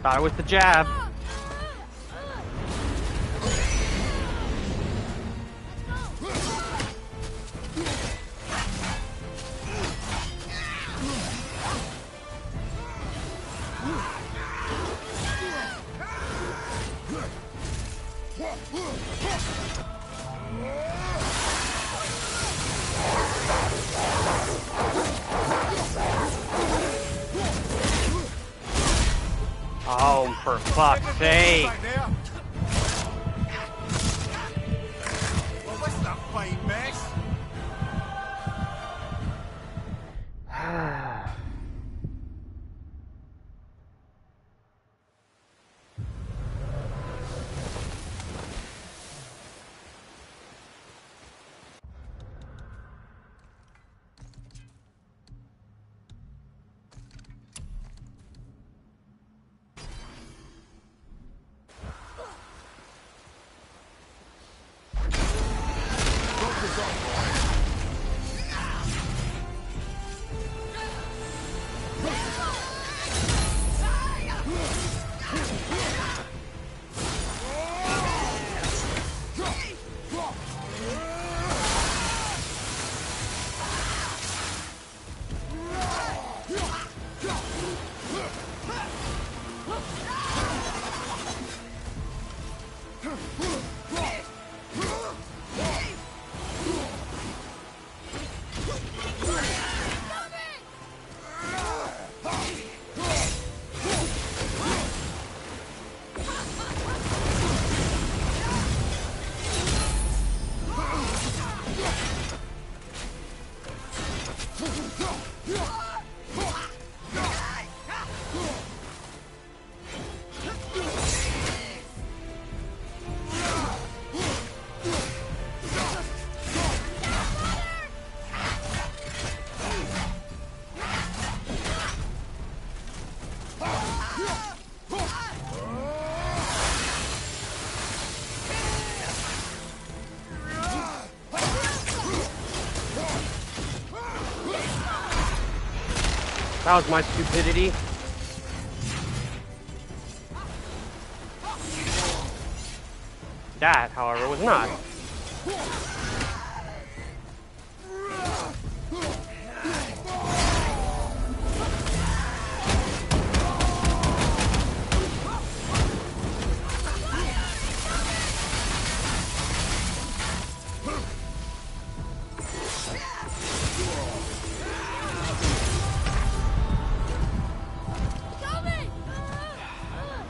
S1: Thought it was the jab. Oh, for fuck's sake.
S3: Back there. Well, listen, a fine mess. That was my stupidity. That, however, was not.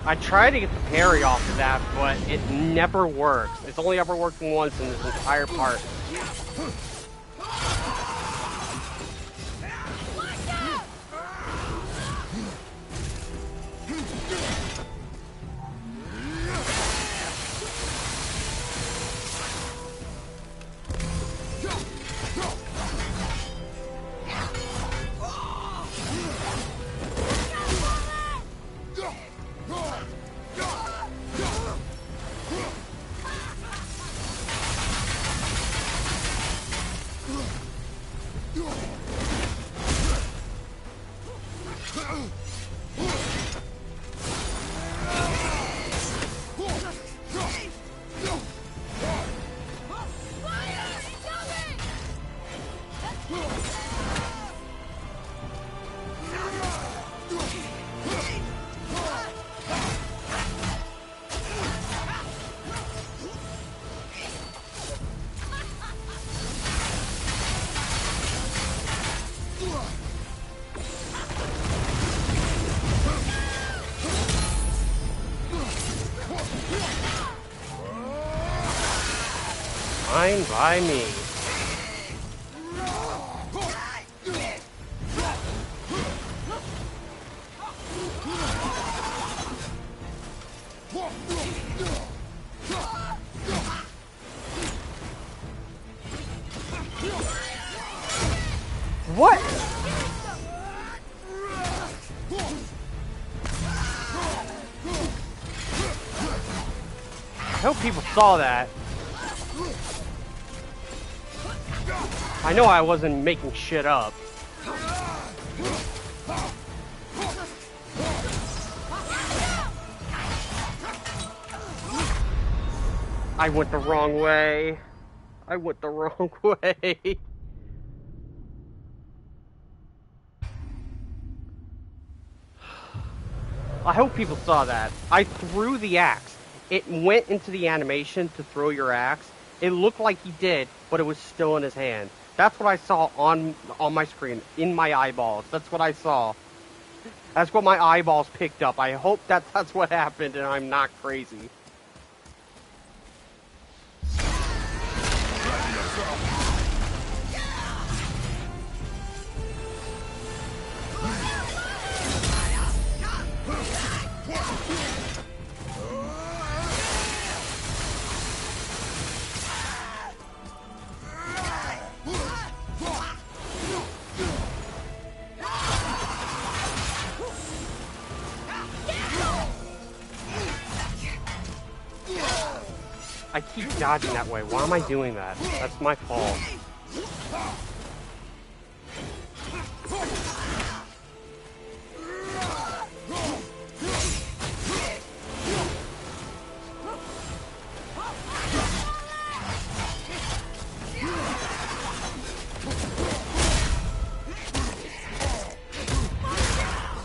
S1: I tried to get the parry off of that, but it never works. It's only ever worked once in this entire part. Fine by me. What? I hope people saw that. I know I wasn't making shit up. I went the wrong way. I went the wrong way. I hope people saw that. I threw the axe. It went into the animation to throw your axe. It looked like he did, but it was still in his hand. That's what I saw on my screen, in my eyeballs. That's what I saw. That's what my eyeballs picked up. I hope that's what happened and I'm not crazy. I keep dodging that way. Why am I doing that? That's my fault.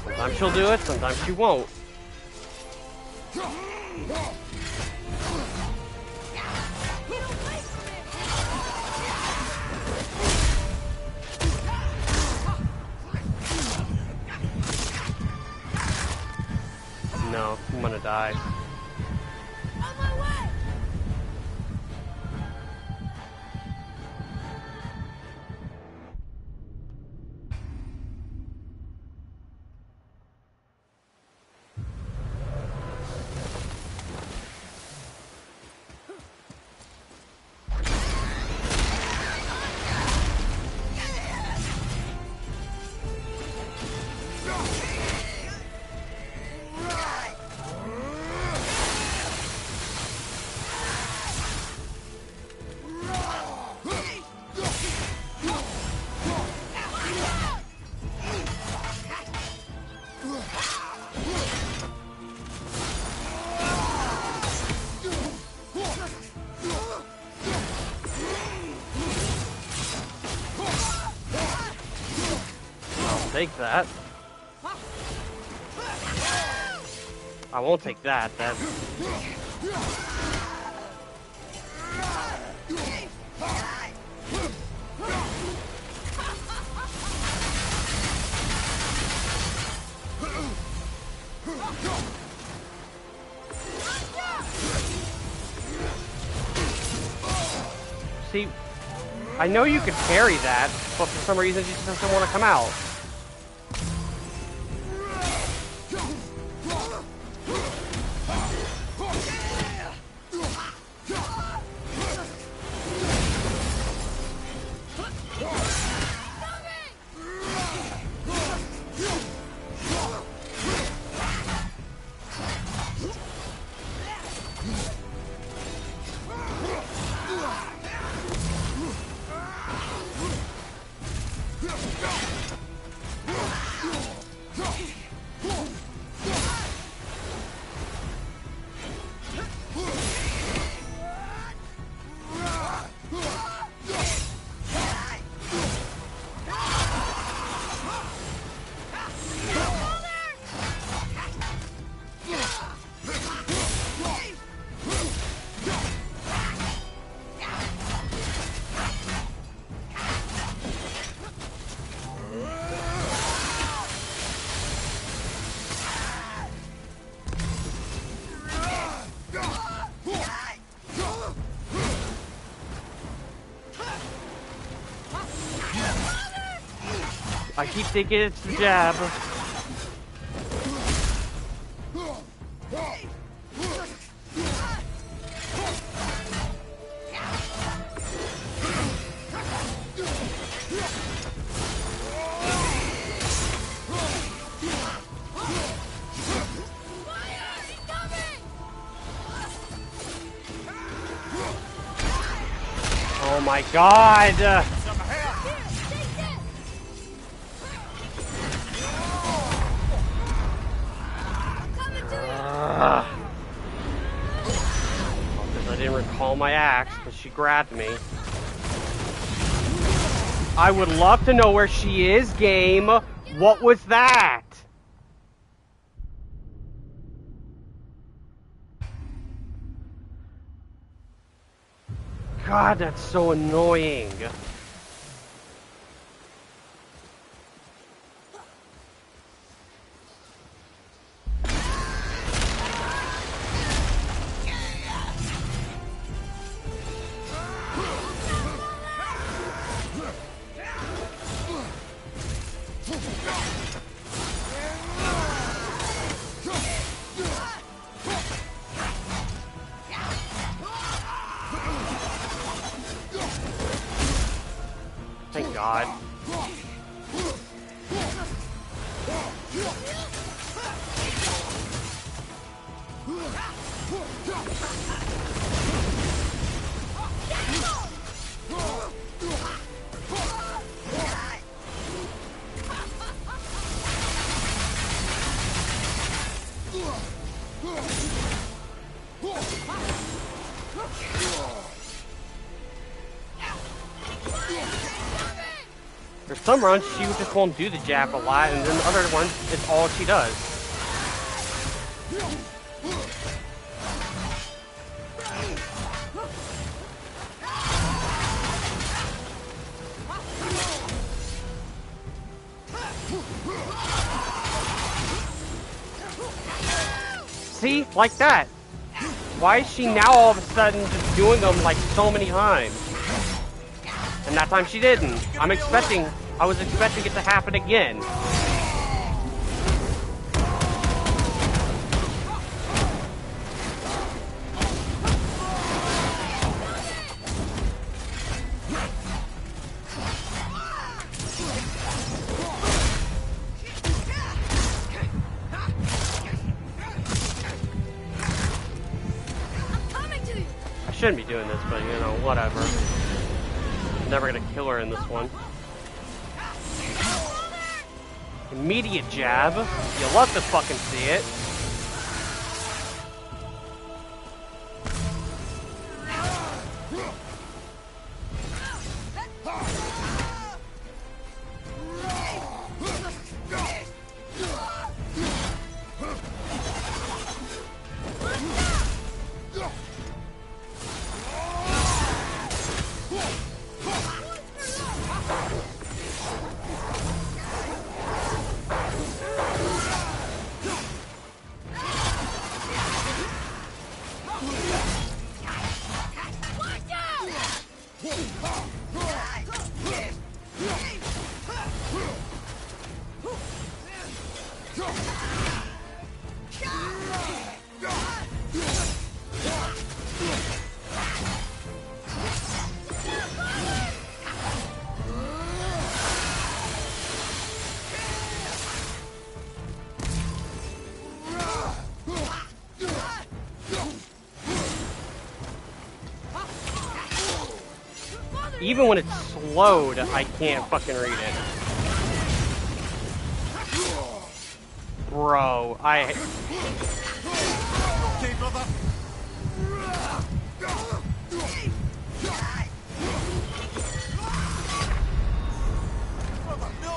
S1: Sometimes she'll do it, sometimes she won't. No, I'm gonna die.
S2: On my way!
S1: take that. I won't take that. That. See, I know you could parry that, but for some reason she just doesn't want to come out. I keep thinking it's the jab. Oh my god! Because I didn't recall my axe, because she grabbed me. I would love to know where she is, game. What was that? God, that's so annoying. Thank God. For some runs, she just won't do the jab a lot, and then the other ones, it's all she does. See? Like that. Why is she now all of a sudden just doing them like so many times? And that time she didn't. I was expecting it to happen again. I shouldn't be doing this, but you know, whatever. I'm never gonna kill her in this one. Immediate jab. You love to fucking see it. Even when it's slowed, I can't fucking read it. Bro,
S3: Okay, brother. Brother, no.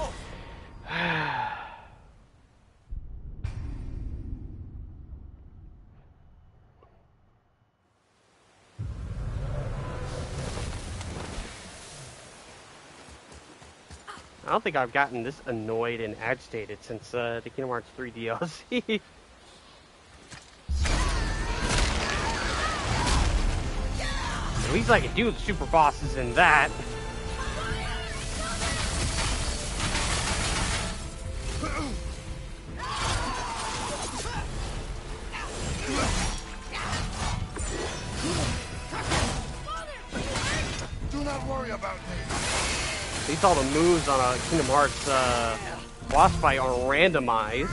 S1: I don't think I've gotten this annoyed and agitated since the Kingdom Hearts 3 DLC. At least I can do the super bosses in that.
S3: Do not worry about me.
S1: At least all the moves on a Kingdom Hearts boss fight are randomized.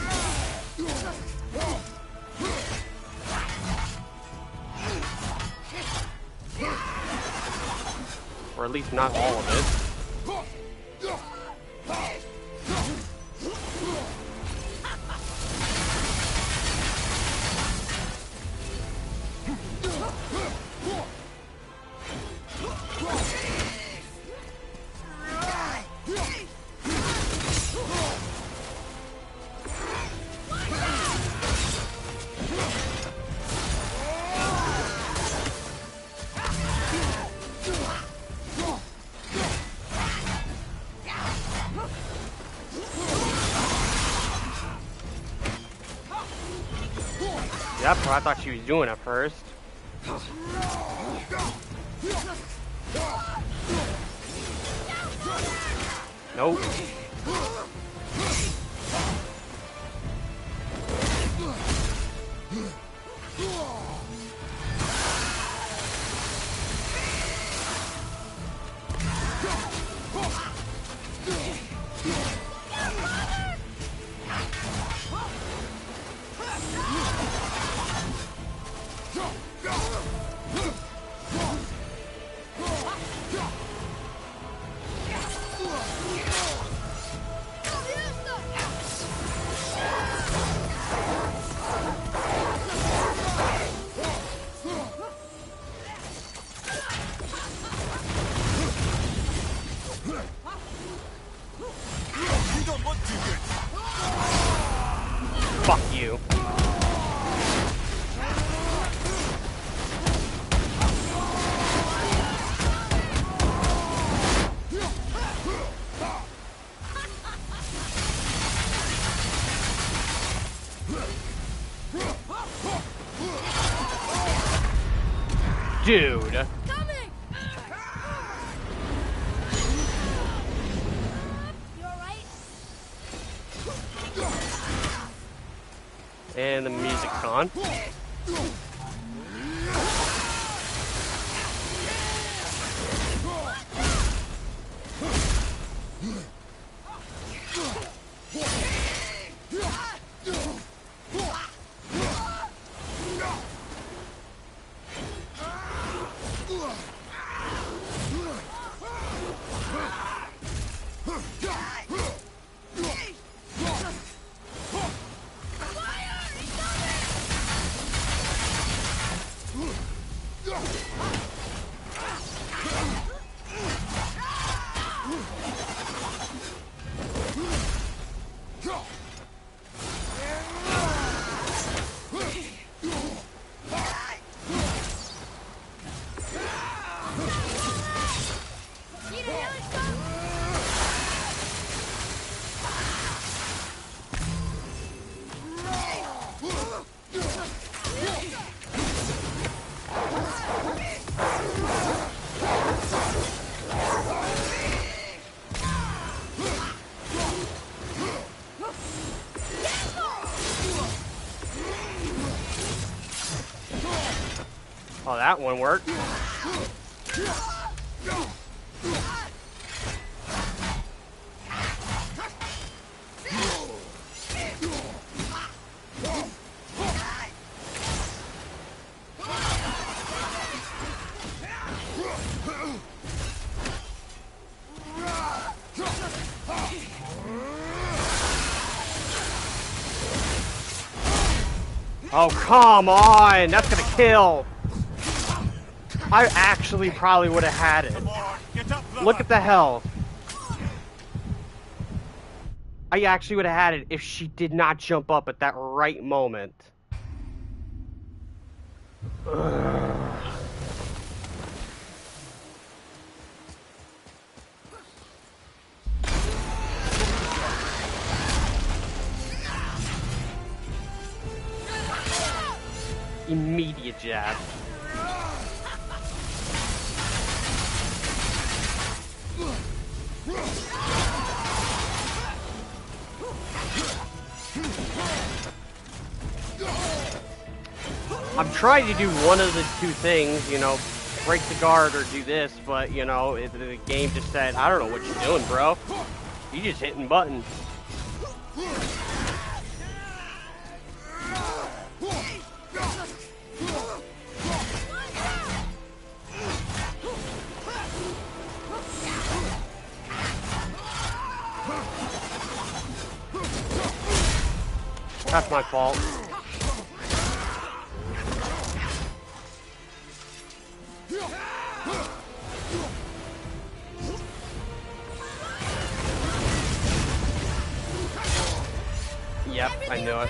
S1: Or at least not all of it. Yep, what I thought she was doing at first. Nope.
S3: You don't look too good.
S1: Fuck you. Dude.
S2: Coming! You alright?
S1: And the music's gone.
S2: Need a healing stone?
S1: Oh, that one worked. Oh, come on! That's gonna kill! I actually probably would have had it.
S3: Come on, get up, lover.
S1: Look at the health. I actually would have had it if she did not jump up at that right moment. Ugh. Immediate jab. I'm trying to do one of the two things, you know, break the guard or do this, but, you know, the game just said, I don't know what you're doing, bro. You just hitting buttons. That's my fault. Yep, I knew it.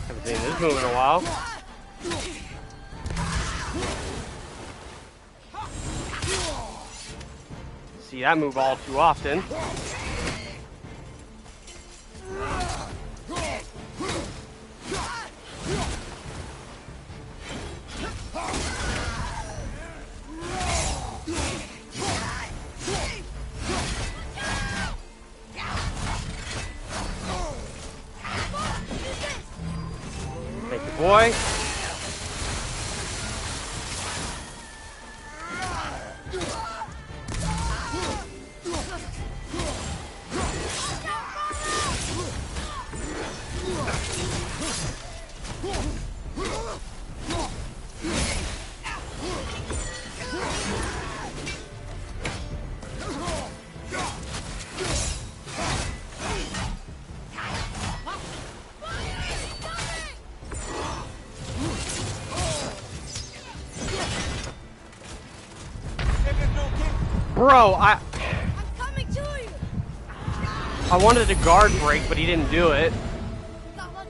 S1: Haven't seen this move in a while. See that move all too often. Thank you, boy. Bro,
S2: I'm coming to you.
S1: I wanted to guard break, but he didn't do it.
S2: Got one.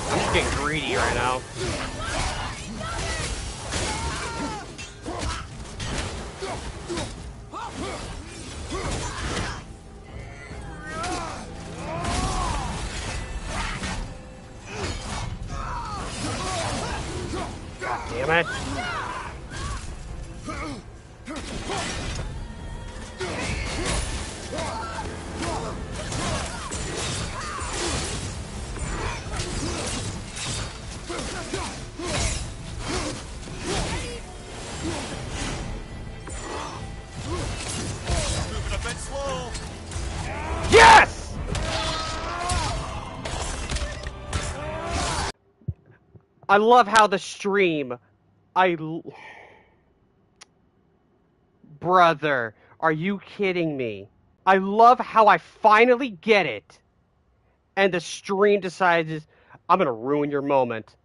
S1: I'm just getting greedy right now. God damn it.
S3: Moving a bit slow.
S1: Yes! I love how the stream. Brother, are you kidding me? I love how I finally get it. And the stream decides, I'm going to ruin your moment.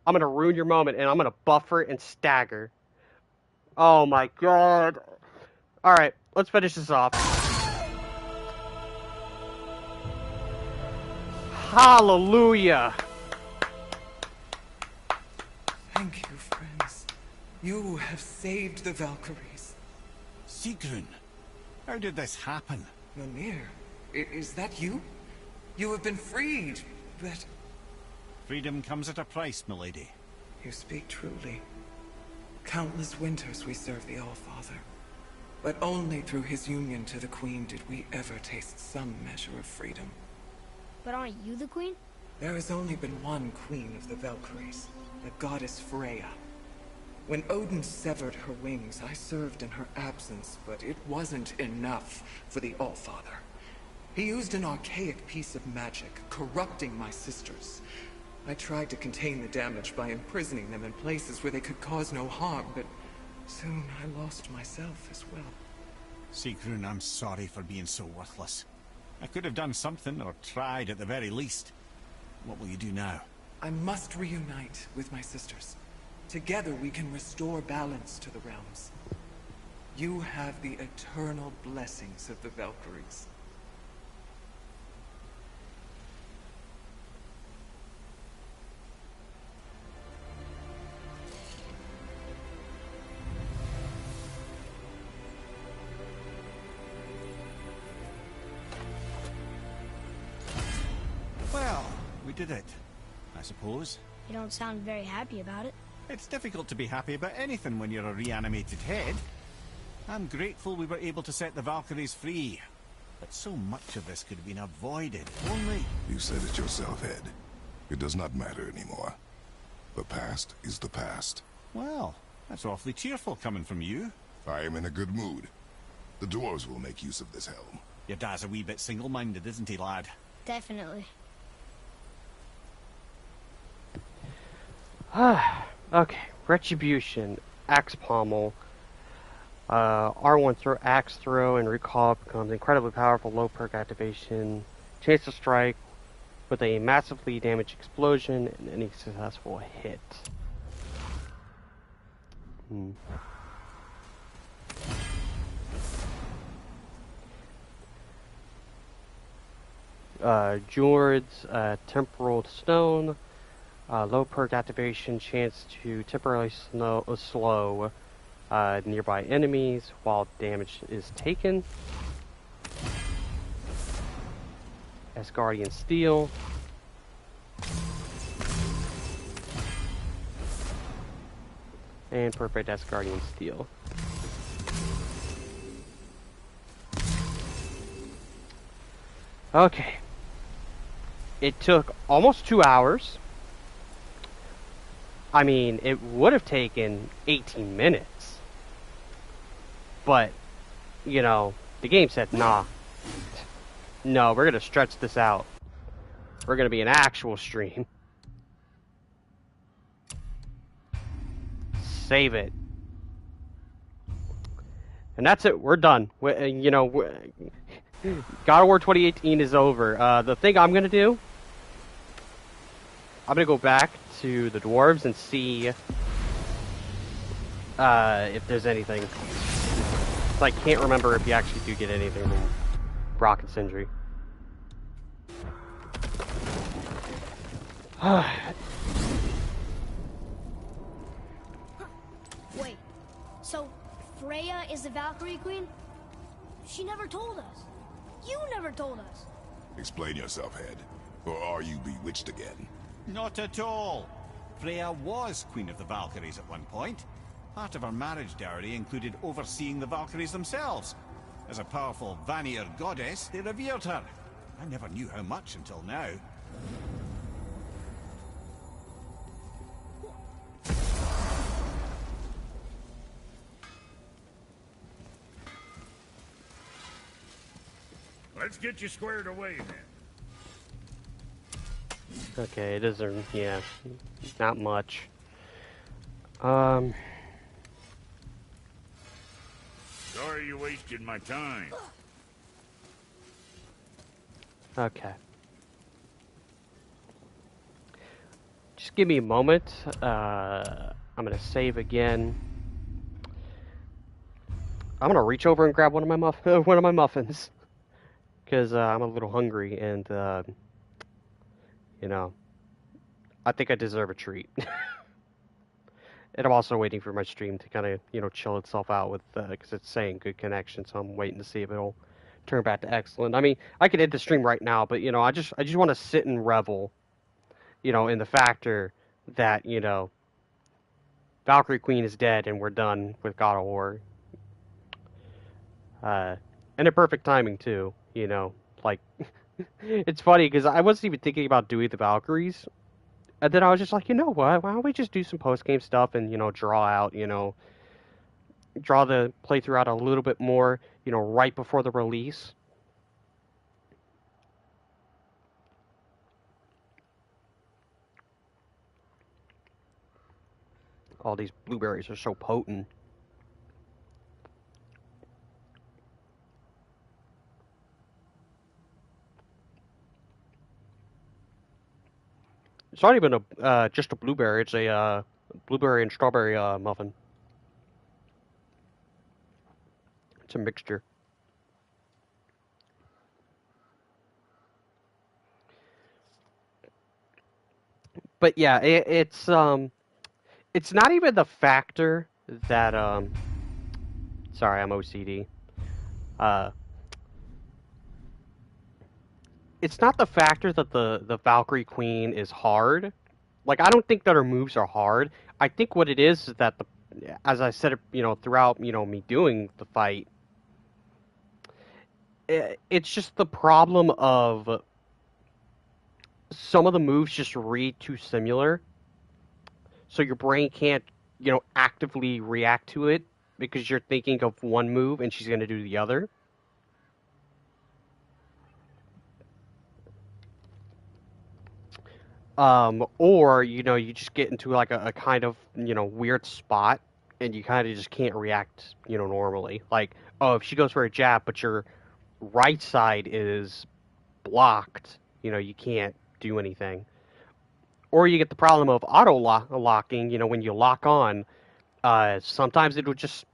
S1: I'm going to ruin your moment, and I'm going to buffer and stagger. Oh my god. Alright, let's finish this off. Hallelujah.
S4: Thank you, friends. You have saved the Valkyries.
S3: Sigrun, how did this happen?
S4: Mimir, is that you? You have been freed, but...
S3: Freedom comes at a price, milady.
S4: You speak truly. Countless winters we serve the All-Father. But only through his union to the Queen did we ever taste some measure of freedom.
S2: But aren't you the queen?
S4: There has only been one Queen of the Valkyries, the goddess Freya. When Odin severed her wings, I served in her absence, but it wasn't enough for the All-Father. He used an archaic piece of magic, corrupting my sisters. I tried to contain the damage by imprisoning them in places where they could cause no harm, but soon I lost myself as well.
S3: Sigrun, I'm sorry for being so worthless. I could have done something, or tried at the very least. What will you do now?
S4: I must reunite with my sisters. Together we can restore balance to the realms. You have the eternal blessings of the Valkyries.
S3: Well, we did it, I suppose.
S2: You don't sound very happy about it.
S3: It's difficult to be happy about anything when you're a reanimated head. I'm grateful we were able to set the Valkyries free. But so much of this could have been avoided, if only...
S5: You said it yourself, Head. It does not matter anymore. The past is the past.
S3: Well, that's awfully cheerful coming from you.
S5: I am in a good mood. The dwarves will make use of this helm.
S3: Your dad's a wee bit single-minded, isn't he, lad?
S2: Definitely.
S1: Okay, Retribution, Axe Pommel, R1 throw, Axe Throw, and Recall becomes incredibly powerful, low perk activation, chance to strike with a massively damaged explosion and any successful hit. Jord's Temporal Stone. Low perk activation, chance to temporarily slow nearby enemies while damage is taken. Asgardian Steel. And perfect Asgardian Steel. Okay. It took almost 2 hours. I mean, it would have taken 18 minutes. But, you know, the game said, nah. No, we're going to stretch this out. We're going to be an actual stream. Save it. And that's it. We're done. You know, God of War 2018 is over. The thing I'm going to do, I'm going to go back to the dwarves and see if there's anything. So I can't remember if you actually do get anything from Brock and Sindri.
S2: Wait, so Freya is the Valkyrie Queen? She never told us. You never told us.
S5: Explain yourself, Head. Or are you bewitched again?
S3: Not at all. Freya was Queen of the Valkyries at one point. Part of her marriage dowry included overseeing the Valkyries themselves. As a powerful Vanir goddess, they revered her. I never knew how much until now.
S6: Let's get you squared away then.
S1: Okay, it isn't, yeah, not much.
S6: Sorry you wasted my time.
S1: Okay. Just give me a moment. I'm gonna save again. I'm gonna reach over and grab one of my muffins, because I'm a little hungry and you know, I think I deserve a treat. And I'm also waiting for my stream to kind of, chill itself out with, because it's saying good connection, so I'm waiting to see if it'll turn back to excellent. I mean, I could end the stream right now, but, I just want to sit and revel, in the factor that, Valkyrie Queen is dead and we're done with God of War. And in perfect timing, too, like, it's funny, because I wasn't even thinking about doing the Valkyries. And then I was just like, you know what? Why don't we just do some post-game stuff and, draw the playthrough out a little bit more, right before the release. All these blueberries are so potent. It's not even just a blueberry. It's a blueberry and strawberry muffin. It's a mixture. But yeah, it's not even the factor that sorry, I'm OCD. It's not the factor that the Valkyrie Queen is hard. Like, I don't think that her moves are hard. I think what it is that as I said, throughout, me doing the fight, it's just the problem of some of the moves just read too similar. So your brain can't, actively react to it because you're thinking of one move and she's going to do the other. Or, you just get into like a kind of, weird spot and you kind of just can't react, normally. Like, oh, if she goes for a jab, but your right side is blocked, you can't do anything. Or you get the problem of auto-locking, when you lock on, sometimes it would just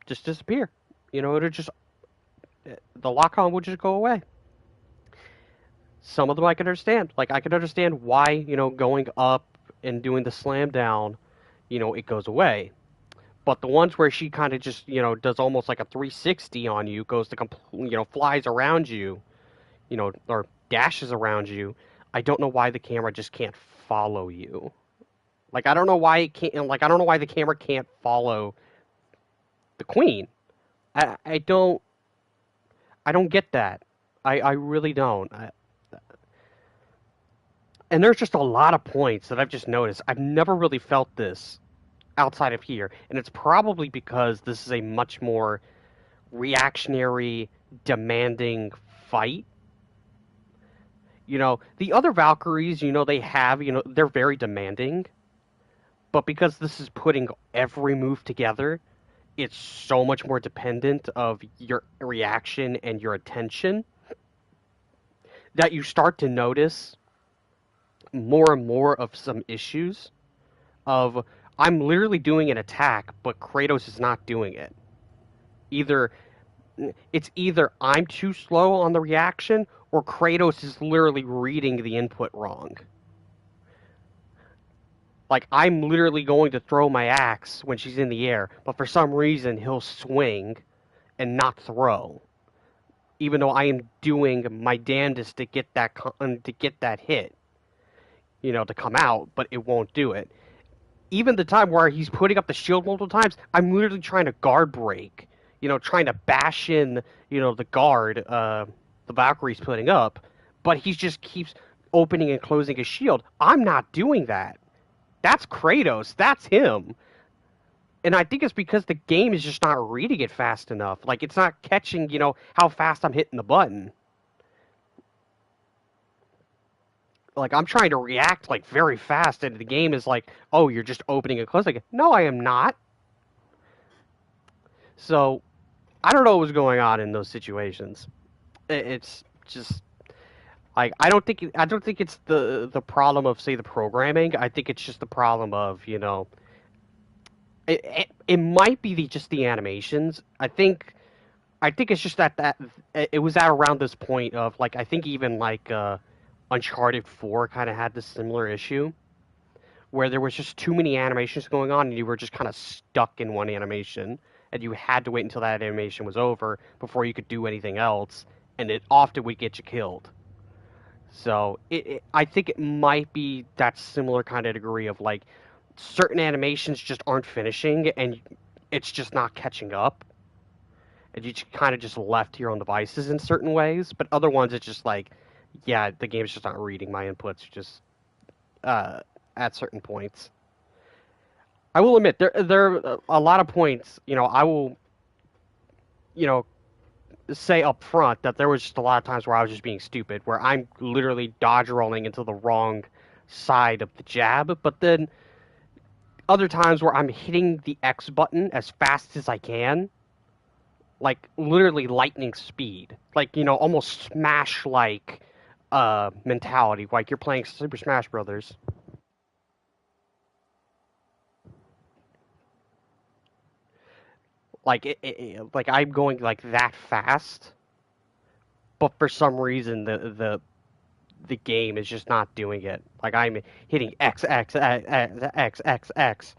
S1: disappear. It'll just, the lock-on would just go away. Some of them I can understand. Like, I can understand why, going up and doing the slam down, it goes away. But the ones where she kind of just, does almost like a 360 on you, goes to, flies around you, or dashes around you, I don't know why the camera just can't follow you. Like, I don't know why it can't, like, I don't know why the camera can't follow the queen. I don't get that. I really don't. And there's just a lot of points that I've just noticed. I've never really felt this outside of here. And it's probably because this is a much more reactionary, demanding fight. The other Valkyries, they have, they're very demanding. But because this is putting every move together, it's so much more dependent of your reaction and your attention that you start to notice more and more of some issues of I'm literally doing an attack, but Kratos is not doing it. It's either I'm too slow on the reaction, or Kratos is literally reading the input wrong. Like, I'm literally going to throw my axe when she's in the air, but for some reason he'll swing and not throw. Even though I am doing my damnedest to get that hit, to come out, but it won't do it. Even the time where he's putting up the shield multiple times, I'm literally trying to guard break, trying to bash in, the guard the Valkyrie's putting up, but he just keeps opening and closing his shield. I'm not doing that. That's Kratos. That's him. And I think it's because the game is just not reading it fast enough. Like, it's not catching, how fast I'm hitting the button. like I'm trying to react like very fast, and the game is like, oh, you're just opening and closing it. No, I am not. So I don't know what's going on in those situations. It's just like I don't think it's the problem of say the programming. I think it's just the problem of it might be just the animations. I think it's just that it was at around this point of like I think even like Uncharted 4 kind of had this similar issue where there was just too many animations going on and you were just kind of stuck in one animation and you had to wait until that animation was over before you could do anything else, and it often would get you killed. So I think it might be that similar kind of degree of like certain animations just aren't finishing and it's just not catching up, and you kind of just left to your own devices in certain ways. But other ones, it's just like, yeah, the game's just not reading my inputs just uh, at certain points. I will admit there are a lot of points. I will you know say up front that there was just a lot of times where I was just being stupid, where I'm literally dodge rolling into the wrong side of the jab, but then other times where I'm hitting the X button as fast as I can, like literally lightning speed, like almost Smash like mentality, like you're playing Super Smash Brothers. Like like I'm going like that fast, but for some reason the game is just not doing it. Like I'm hitting X X X X X X,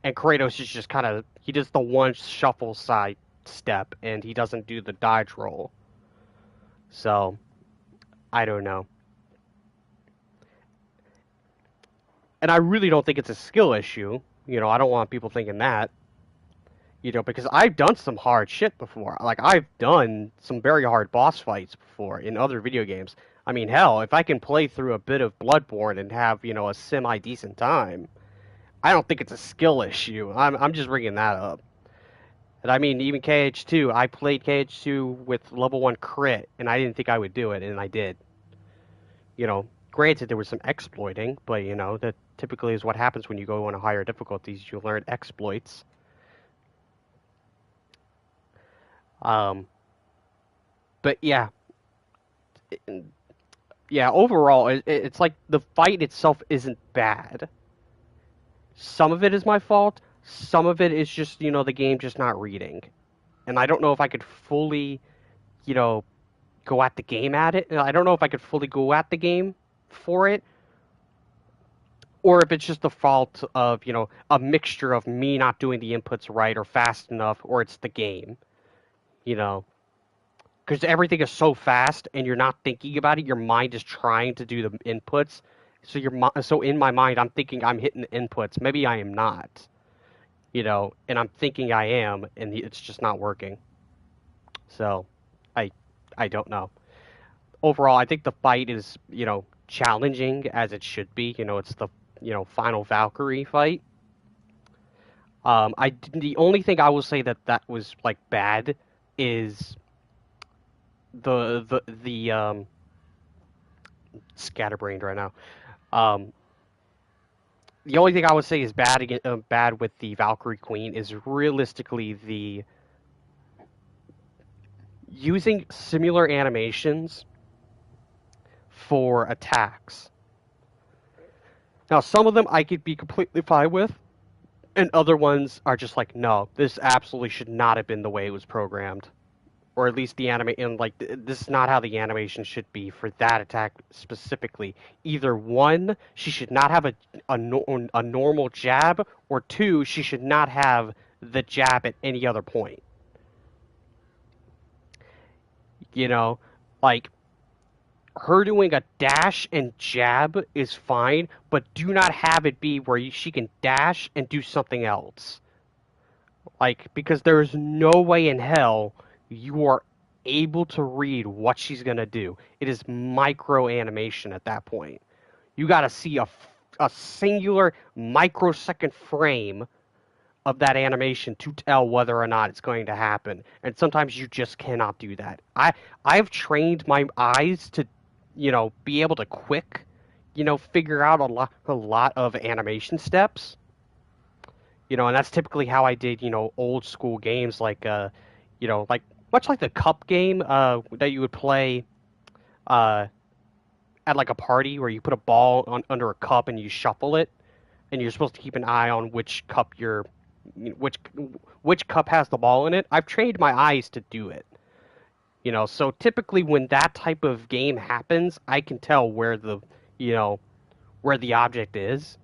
S1: and Kratos is just kind of he does the one shuffle side step and he doesn't do the dodge roll. So I don't know, and I really don't think it's a skill issue. I don't want people thinking that. Because I've done some hard shit before. Like, I've done some very hard boss fights before in other video games. I mean, hell, if I can play through a bit of Bloodborne and have, a semi-decent time, I don't think it's a skill issue. I'm just bringing that up. And I mean, even KH2, I played KH2 with level 1 crit, and I didn't think I would do it, and I did. Granted, there was some exploiting, but, that typically is what happens when you go on higher difficulties. You learn exploits. But yeah, overall, it's like the fight itself isn't bad. Some of it is my fault. Some of it is just, the game just not reading. And I don't know if I could fully, go at the game at it. I don't know if I could fully go at the game for it. Or if it's just the fault of, a mixture of me not doing the inputs right or fast enough, or it's the game. Because everything is so fast and you're not thinking about it. Your mind is trying to do the inputs. So in my mind, I'm thinking I'm hitting the inputs. Maybe I am not, and I'm thinking I am, and it's just not working. So I don't know. Overall, I think the fight is, challenging as it should be. It's the, final Valkyrie fight. The only thing I will say that was like bad is the scatterbrained right now. The only thing I would say is bad with the Valkyrie Queen is realistically the using similar animations for attacks. Now, some of them I could be completely fine with, and other ones are just like, no, this absolutely should not have been the way it was programmed. Or at least the this is not how the animation should be for that attack specifically. Either one, she should not have a normal jab, or two, she should not have the jab at any other point. Like, her doing a dash and jab is fine, but do not have it be where she can dash and do something else. Like, because there is no way in hell you are able to read what she's going to do. It is micro animation at that point. You got to see a singular microsecond frame of that animation to tell whether or not it's going to happen. And sometimes you just cannot do that. I've trained my eyes to, be able to quick, figure out a lot of animation steps. And that's typically how I did, old school games like much like the cup game that you would play uh, at like a party where you put a ball under a cup and you shuffle it, and you're supposed to keep an eye on which which cup has the ball in it. I've trained my eyes to do it. So typically when that type of game happens, I can tell you know, where the object is,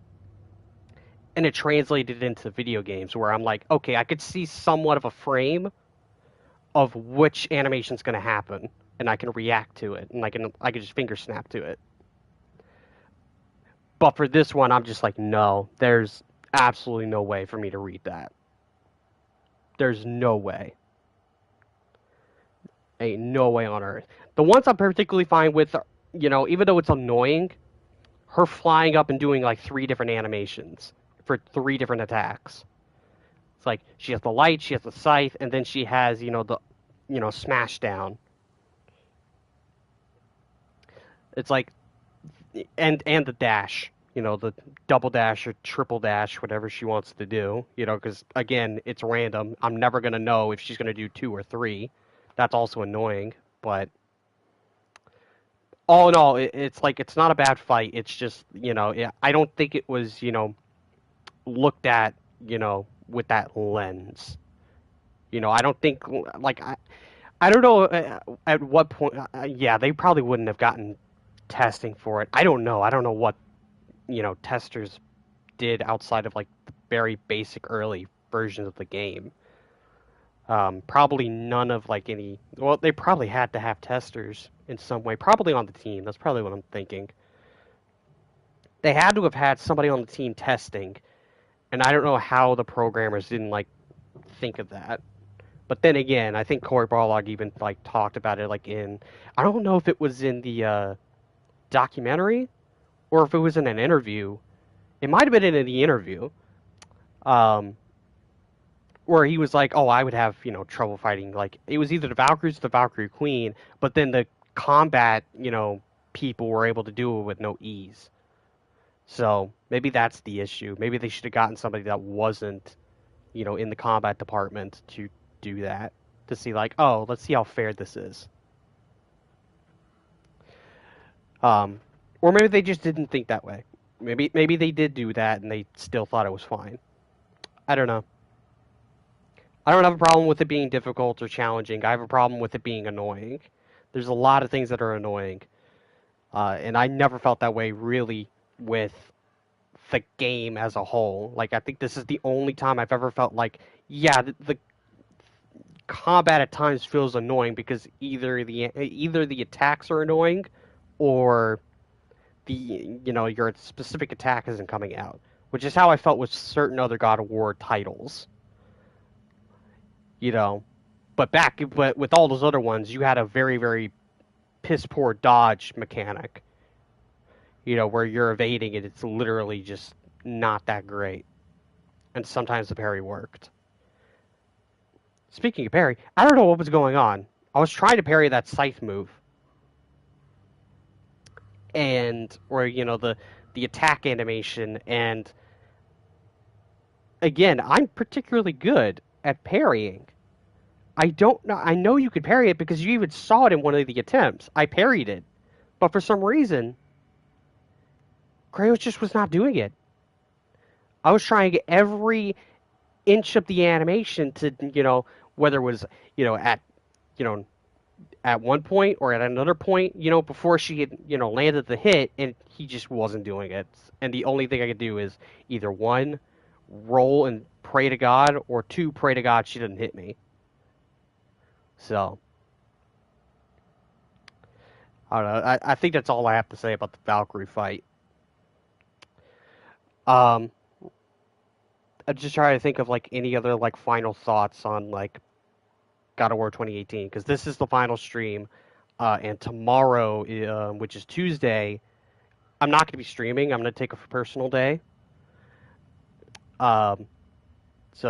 S1: and it translated into video games where I'm like, okay, I could see somewhat of a frame of which animation's going to happen, and I can react to it, and I can just finger snap to it. But for this one, I'm just like, no, there's absolutely no way for me to read that. There's no way. Ain't no way on earth. The ones I'm particularly fine with, even though it's annoying, her flying up and doing like 3 different animations for 3 different attacks. It's like she has the light, she has the scythe, and then she has, the smash down. It's like and the dash, the double dash or triple dash, whatever she wants to do, because again, it's random. I'm never gonna know if she's gonna do 2 or 3. That's also annoying, but all in all, it's like it's not a bad fight. It's just I don't think it was looked at with that lens. I don't think like I don't know at what point. Yeah, they probably wouldn't have gotten testing for it. I don't know. I don't know what testers did outside of like the very basic early versions of the game. Probably none of like any. Well, they probably had to have testers in some way. Probably on the team. That's probably what I'm thinking. They had to have had somebody on the team testing, and I don't know how the programmers didn't like think of that. But then again, I think Corey Barlog even like talked about it like in. I don't know if it was in the documentary or if it was in an interview. It might have been in the interview. Where he was like, "Oh, I would have trouble fighting." Like it was either the Valkyries or the Valkyrie Queen, but then the combat people were able to do it with no ease. So maybe that's the issue. Maybe they should have gotten somebody that wasn't in the combat department to do that, to see like, oh, let's see how fair this is. Or maybe they just didn't think that way. Maybe they did do that and they still thought it was fine. I don't know. I don't have a problem with it being difficult or challenging. I have a problem with it being annoying. There's a lot of things that are annoying. And I never felt that way really with the game as a whole. Like, I think this is the only time I've ever felt like, yeah, the combat at times feels annoying because either the attacks are annoying or your specific attack isn't coming out, which is how I felt with certain other God of War titles. But with all those other ones, you had a very, very piss poor dodge mechanic. Where you're evading it, it's literally just not that great. And sometimes the parry worked. Speaking of parry, I don't know what was going on. I was trying to parry that scythe move. And where, the attack animation, and again, I'm particularly good at parrying. I don't know. I know you could parry it because you even saw it in one of the attempts. I parried it. But for some reason, Kratos just was not doing it. I was trying to get every inch of the animation to, whether it was, at one point or at another point, before she had, landed the hit, and he just wasn't doing it. And the only thing I could do is either 1, roll and pray to God, or 2, pray to God she didn't hit me. So, I don't know. I think that's all I have to say about the Valkyrie fight. I'm just trying to think of like any other like final thoughts on like God of War 2018, because this is the final stream, and tomorrow, which is Tuesday, I'm not going to be streaming. I'm going to take a personal day. So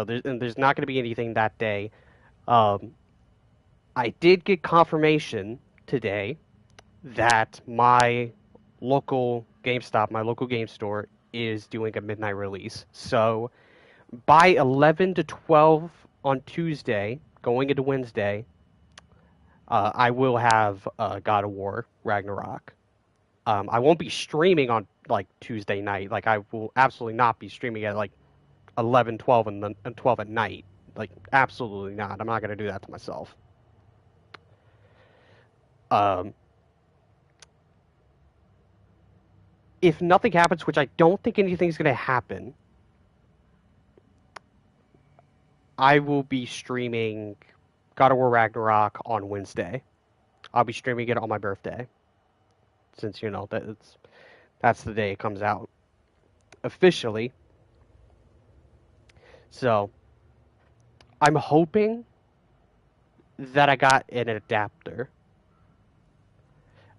S1: there's not going to be anything that day. I did get confirmation today that my local GameStop, my local game store, is doing a midnight release. So by 11 to 12 on Tuesday, going into Wednesday, I will have God of War Ragnarok. I won't be streaming on like Tuesday night. Like I will absolutely not be streaming at like 11, 12, and 12 at night. Like absolutely not. I'm not gonna do that to myself. Um, if nothing happens, which I don't think anything's gonna happen, I will be streaming God of War Ragnarok on Wednesday. I'll be streaming it on my birthday, since you know that's the day it comes out officially. So I'm hoping that I got an adapter.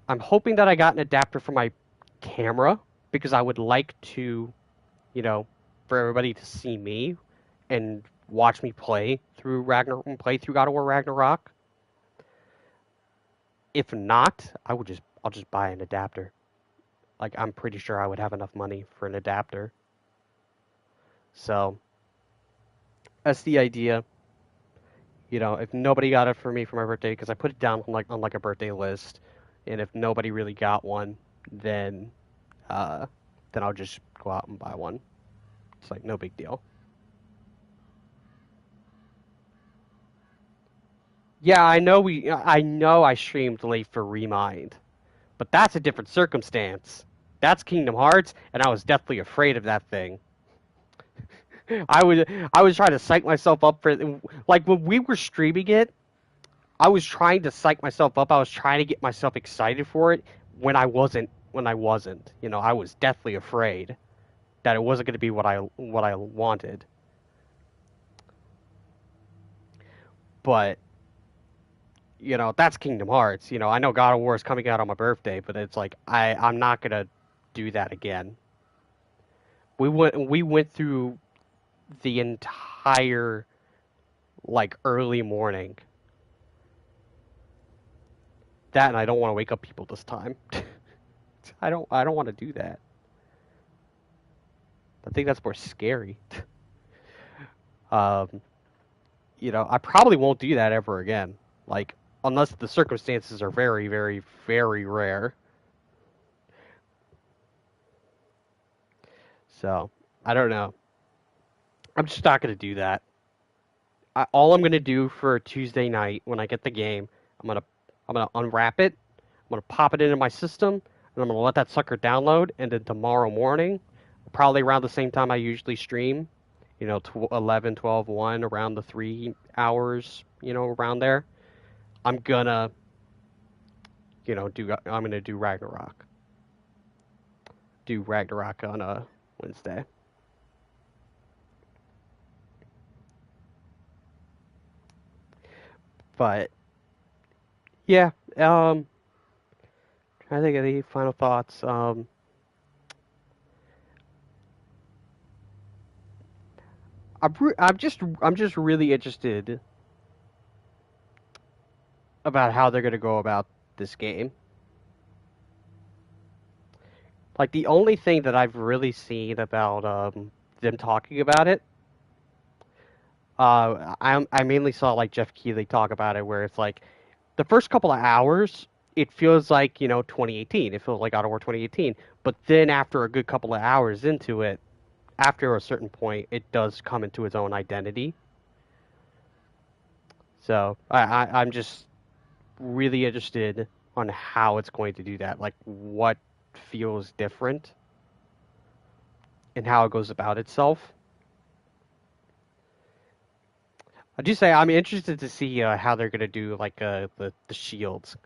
S1: I'm hoping that I got an adapter for my camera because I would like to, you know, for everybody to see me and watch me play through God of War Ragnarok. If not, I'll just buy an adapter. Like I'm pretty sure I would have enough money for an adapter. So that's the idea. You know, if nobody got it for me for my birthday, because I put it down on like a birthday list, and if nobody really got one, then I'll just go out and buy one. It's like no big deal. Yeah, I know I streamed late for Remind, but that's a different circumstance. That's Kingdom Hearts, and I was deathly afraid of that thing. I was trying to psych myself up for like when we were streaming it. I was trying to psych myself up. I was trying to get myself excited for it when I wasn't. You know, I was deathly afraid that it wasn't going to be what I wanted. But you know, that's Kingdom Hearts. You know, I know God of War is coming out on my birthday, but it's like I'm not gonna do that again. We went through the entire like early morning. That and I don't want to wake up people this time. I don't want to do that. I think that's more scary. You know, I probably won't do that ever again. Like unless the circumstances are very, very, very rare. So, I don't know. I'm just not going to do that. All I'm going to do for Tuesday night when I get the game, I'm gonna unwrap it. I'm going to pop it into my system, and I'm going to let that sucker download, and then tomorrow morning, probably around the same time I usually stream, you know, 11, 12, 1, around the 3 hours, you know, around there, I'm gonna, you know, I'm gonna do Ragnarok. Do Ragnarok on a Wednesday. But yeah, I think of the final thoughts. I'm just really interested about how they're gonna go about this game. Like the only thing that I've really seen about them talking about it, I mainly saw like Jeff Keighley talk about it, where it's like the first couple of hours, it feels like, you know, 2018. It feels like God of War 2018. But then after a good couple of hours into it, after a certain point, it does come into its own identity. So I'm just really interested on how it's going to do that. Like what feels different and how it goes about itself. I do say I'm interested to see how they're going to do like the shields,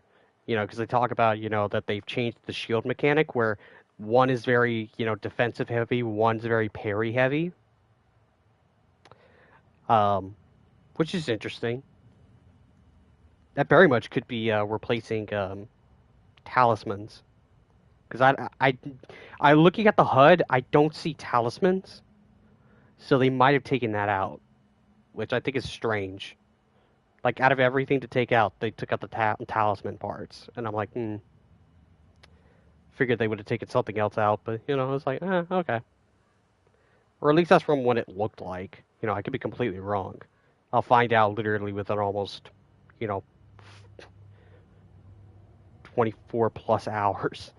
S1: you know, because they talk about, you know, that they've changed the shield mechanic where one is very, you know, defensive heavy, one's very parry heavy, which is interesting. That very much could be replacing talismans, because I looking at the HUD, I don't see talismans, so they might have taken that out, which I think is strange. Like, out of everything to take out, they took out the talisman parts. And I'm like, Figured they would have taken something else out, but you know, I was like, okay. Or at least that's from what it looked like. You know, I could be completely wrong. I'll find out literally within almost, you know, 24 plus hours.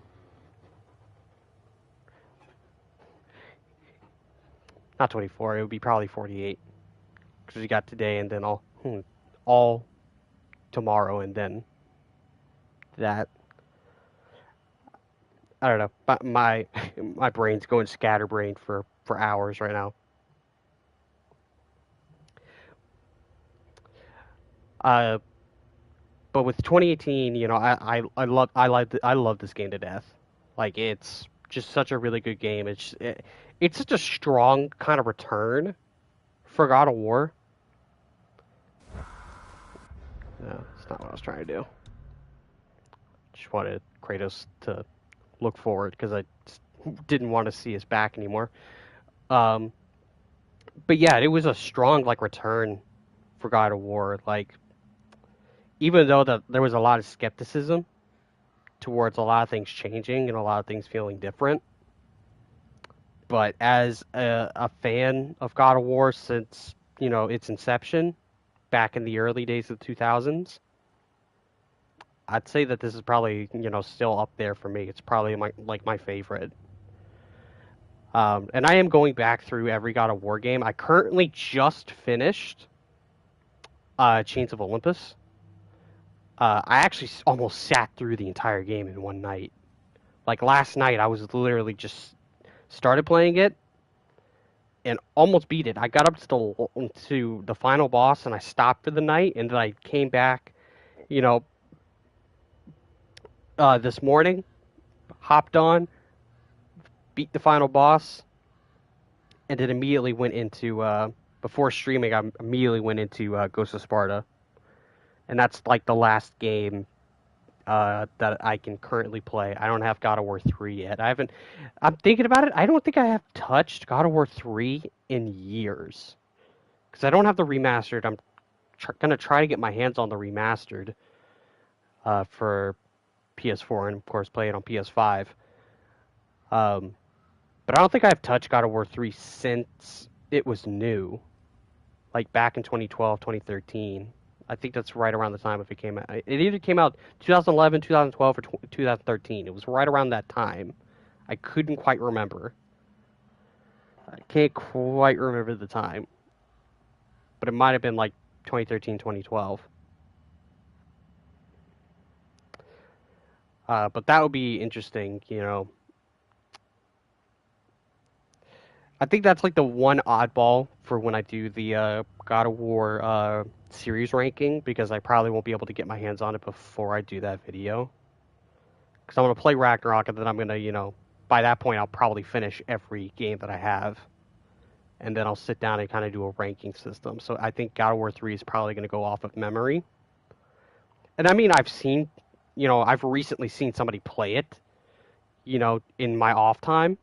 S1: Not 24. It would be probably 48 because we got today and then all tomorrow and then that. I don't know. But my brain's going scatterbrained for hours right now. But with 2018, you know, I love this game to death. Like it's just such a really good game. It's such a strong kind of return for God of War. No, that's not what I was trying to do. Just wanted Kratos to look forward because I didn't want to see his back anymore. But yeah, it was a strong like return for God of War. Like even though there was a lot of skepticism towards a lot of things changing and a lot of things feeling different. But as a fan of God of War since, you know, its inception back in the early days of the 2000s, I'd say that this is probably, you know, still up there for me. It's probably my favorite. And I am going back through every God of War game. I currently just finished Chains of Olympus. I actually almost sat through the entire game in one night. Like last night, I was literally just started playing it and almost beat it. I got up to the final boss and I stopped for the night, and then I came back, you know, this morning, hopped on, beat the final boss, and then immediately went into before streaming. I immediately went into Ghost of Sparta, and that's like the last game that I can currently play. I don't have God of War 3 yet. I haven't. I'm thinking about it. I don't think I have touched God of War 3 in years because I don't have the remastered. I'm gonna try to get my hands on the remastered for PS4 and of course play it on PS5. But I don't think I've touched God of War 3 since it was new, like back in 2012, 2013. I think that's right around the time if it came out. It either came out 2011, 2012, or 2013. It was right around that time. I couldn't quite remember. I can't quite remember the time. But it might have been like 2013, 2012. But that would be interesting, you know. I think that's like the one oddball for when I do the God of War series ranking, because I probably won't be able to get my hands on it before I do that video. Because I'm going to play Ragnarok, and then I'm going to, you know, by that point I'll probably finish every game that I have. And then I'll sit down and kind of do a ranking system. So I think God of War 3 is probably going to go off of memory. And I mean, I've recently seen somebody play it, you know, in my off time.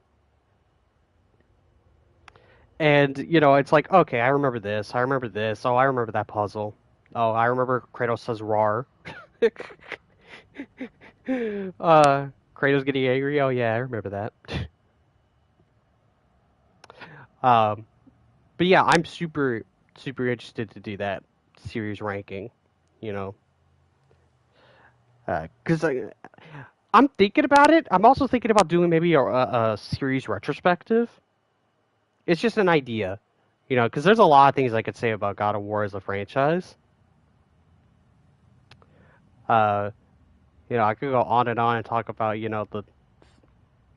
S1: And, you know, it's like, okay, I remember this. I remember this. Oh, I remember that puzzle. Oh, I remember Kratos says "rar." Kratos getting angry. Oh, yeah, I remember that. But yeah, I'm super, super interested to do that series ranking, you know. Because I'm thinking about it. I'm also thinking about doing maybe a series retrospective. It's just an idea, you know, because there's a lot of things I could say about God of War as a franchise. You know, I could go on and talk about, you know,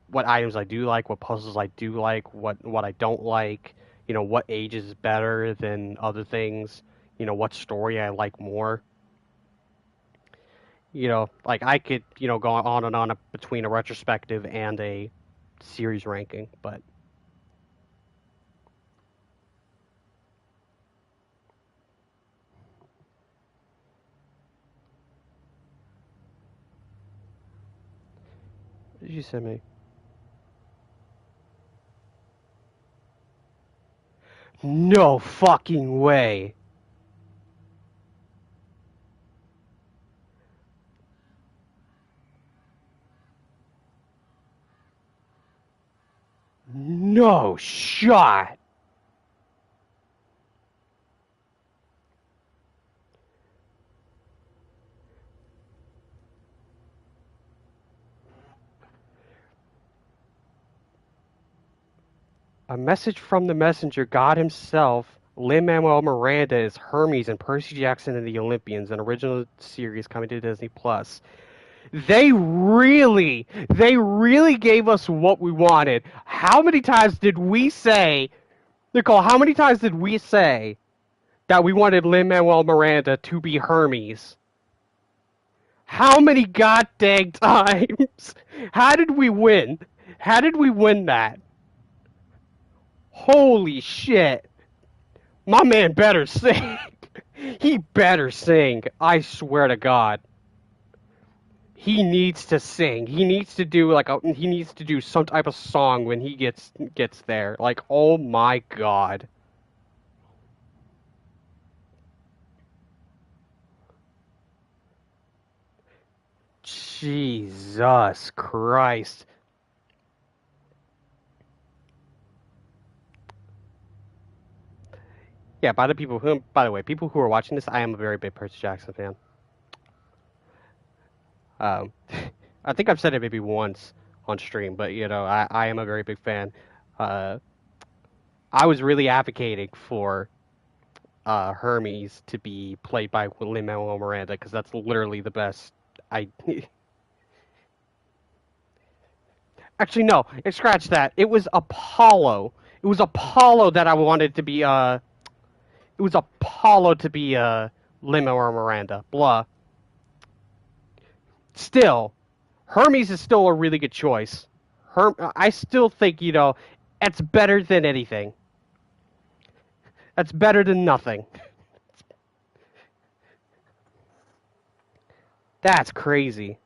S1: what items I do like, what puzzles I do like, what I don't like, you know, what age is better than other things, you know, what story I like more. You know, like I could, you know, go on and on between a retrospective and a series ranking, but what did you send me? No fucking way. No shot. A message from the messenger, God himself. Lin-Manuel Miranda is Hermes and Percy Jackson and the Olympians, an original series coming to Disney Plus. They really gave us what we wanted. How many times did we say, Nicole, how many times did we say that we wanted Lin-Manuel Miranda to be Hermes? How many goddamn times? How did we win? How did we win that? Holy shit. My man better sing. He better sing. I swear to God. He needs to sing. He needs to do he needs to do some type of song when he gets there. Like, oh my God. Jesus Christ. Yeah, by the way, people who are watching this, I am a very big Percy Jackson fan. I think I've said it maybe once on stream, but I am a very big fan. Uh, I was really advocating for Hermes to be played by Lin-Manuel Miranda because that's literally the best. I Actually no, scratch that. It was Apollo. It was Apollo that I wanted to be. It was Apollo to be Lin-Manuel Miranda. Blah. Still, Hermes is still a really good choice. I still think it's better than anything. That's better than nothing. That's crazy.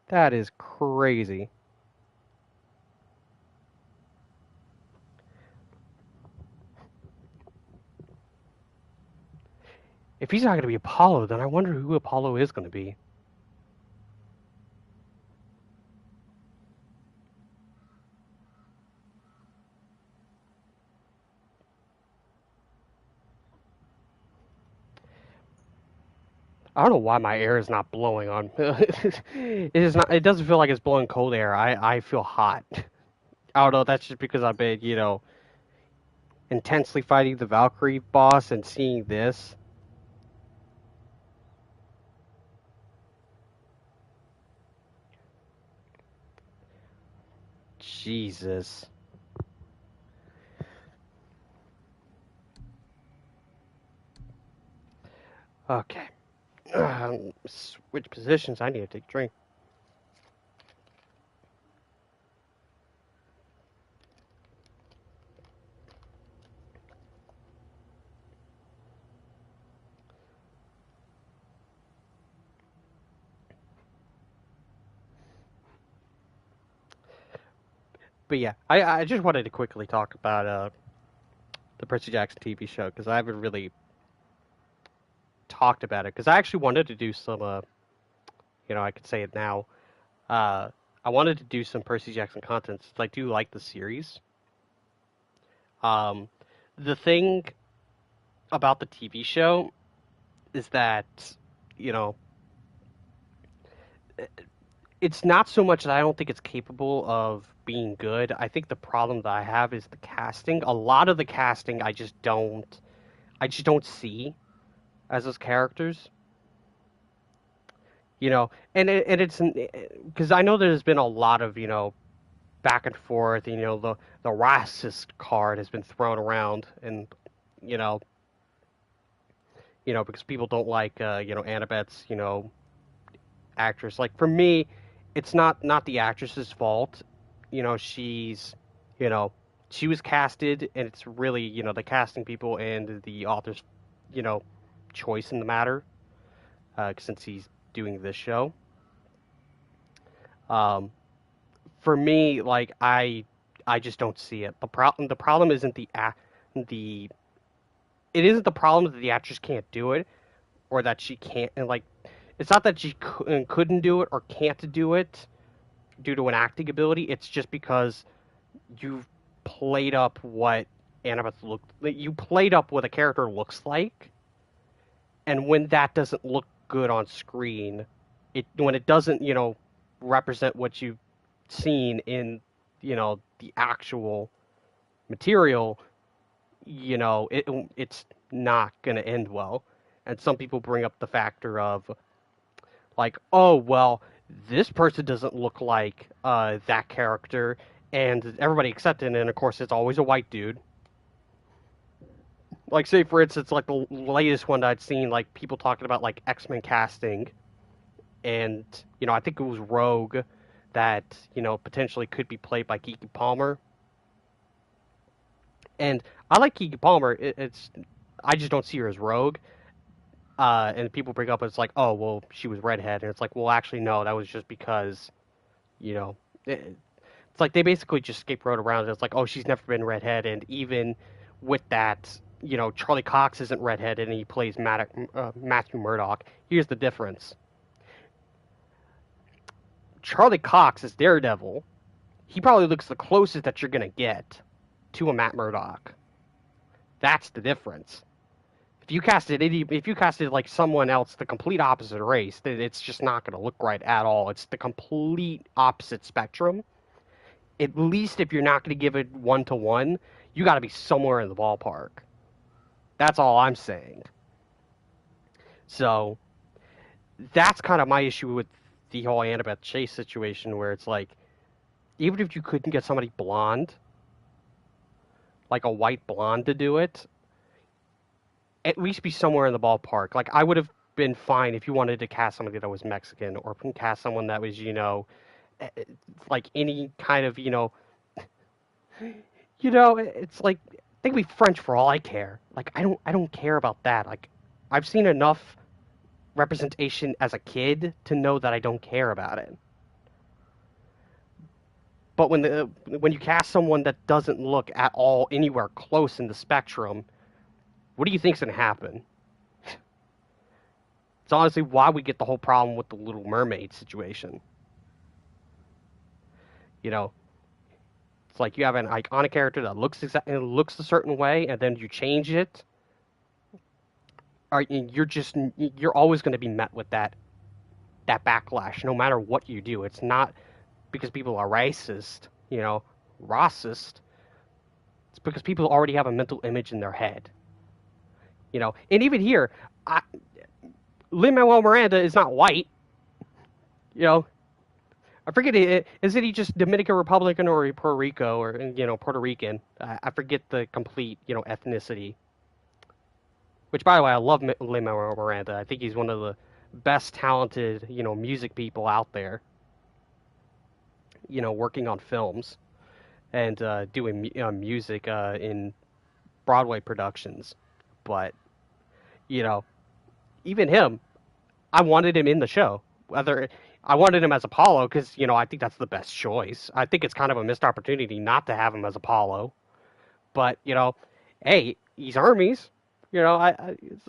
S1: That is crazy. If he's not going to be Apollo, then I wonder who Apollo is going to be. I don't know why my air is not blowing on. It is not. It doesn't feel like it's blowing cold air. I feel hot. I don't know. That's just because I've been intensely fighting the Valkyrie boss and seeing this. Jesus. Okay. Switch positions. I need to take a drink. But yeah, I just wanted to quickly talk about the Percy Jackson TV show because I haven't really talked about it because I actually wanted to do some I could say it now. I wanted to do some Percy Jackson content since I do like the series. Um, the thing about the TV show is that you know it's not so much that I don't think it's capable of being good. I think the problem that I have is the casting. A lot of the casting I just don't see as those characters. And it's because I know there's been a lot of back and forth. The racist card has been thrown around, and you know because people don't like Annabeth's actress. Like for me, it's not the actress's fault. She's you know she was casted, and it's really the casting people and the author's you know choice in the matter. Since he's doing this show, um, for me, like I just don't see it. The problem isn't the it isn't the problem that the actress can't do it or that she can't and like it's not that she couldn't do it or can't do it due to an acting ability. It's just because you've played up what you played up what a character looks like, and when that doesn't look good on screen, when it doesn't represent what you've seen in the actual material, it's not going to end well. And some people bring up the factor of like, oh well, this person doesn't look like that character, and everybody accepted it, and of course it's always a white dude. Like, say for instance, like the latest one I'd seen, like people talking about like X-Men casting, and I think it was Rogue that potentially could be played by Keke Palmer. And I like Keke Palmer. I just don't see her as Rogue. And people bring up, it's like, oh well, she was redhead, and it's like, well, actually no, that was just because it's like they basically just scapegoat around it. It's like, oh, she's never been redhead, and with that, Charlie Cox isn't redheaded, and he plays Matthew Murdock. Here's the difference: Charlie Cox is Daredevil. He probably looks the closest that you're gonna get to a Matt Murdock. That's the difference. If you casted like someone else, the complete opposite race, then it's just not gonna look right at all. It's the complete opposite spectrum. At least if you're not gonna give it 1-to-1, you got to be somewhere in the ballpark. That's all I'm saying. So that's kind of my issue with the whole Annabeth Chase situation, where it's like, even if you couldn't get somebody blonde, like a white blonde to do it, at least be somewhere in the ballpark. Like, I would have been fine if you wanted to cast somebody that was Mexican, or cast someone that was, like any kind of, it's like, they could be French for all I care. Like, I don't care about that. Like, I've seen enough representation as a kid to know that I don't care about it. But when you cast someone that doesn't look at all anywhere close in the spectrum, what do you think's gonna happen? It's honestly why we get the whole problem with the Little Mermaid situation. It's like you have an iconic character that looks a certain way, and then you change it. You're always going to be met with that backlash, no matter what you do. It's not because people are racist, racist. It's because people already have a mental image in their head. And even here, Lin-Manuel Miranda is not white. I forget, is it he just Dominican Republican or Puerto Rico or Puerto Rican? I forget the complete ethnicity. Which, by the way, I love Lin-Manuel Miranda. I think he's one of the best talented music people out there. Working on films and doing music in Broadway productions. But even him, I wanted him in the show. Whether I wanted him as Apollo because I think that's the best choice. I think it's kind of a missed opportunity not to have him as Apollo. But hey, he's Hermes. It's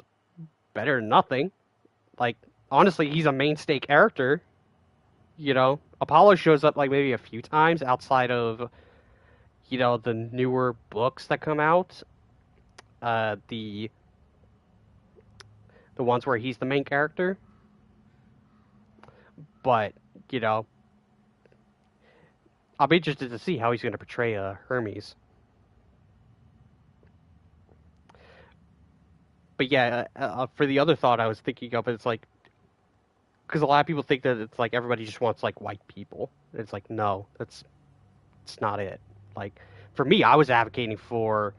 S1: better than nothing. Like, honestly, he's a mainstay character. Apollo shows up like maybe a few times outside of the newer books that come out. The ones where he's the main character. But, I'll be interested to see how he's going to portray Hermes. But yeah, for the other thought I was thinking of, it's like, because a lot of people think that it's like everybody just wants like white people. It's like, no, it's not it. Like, for me, I was advocating for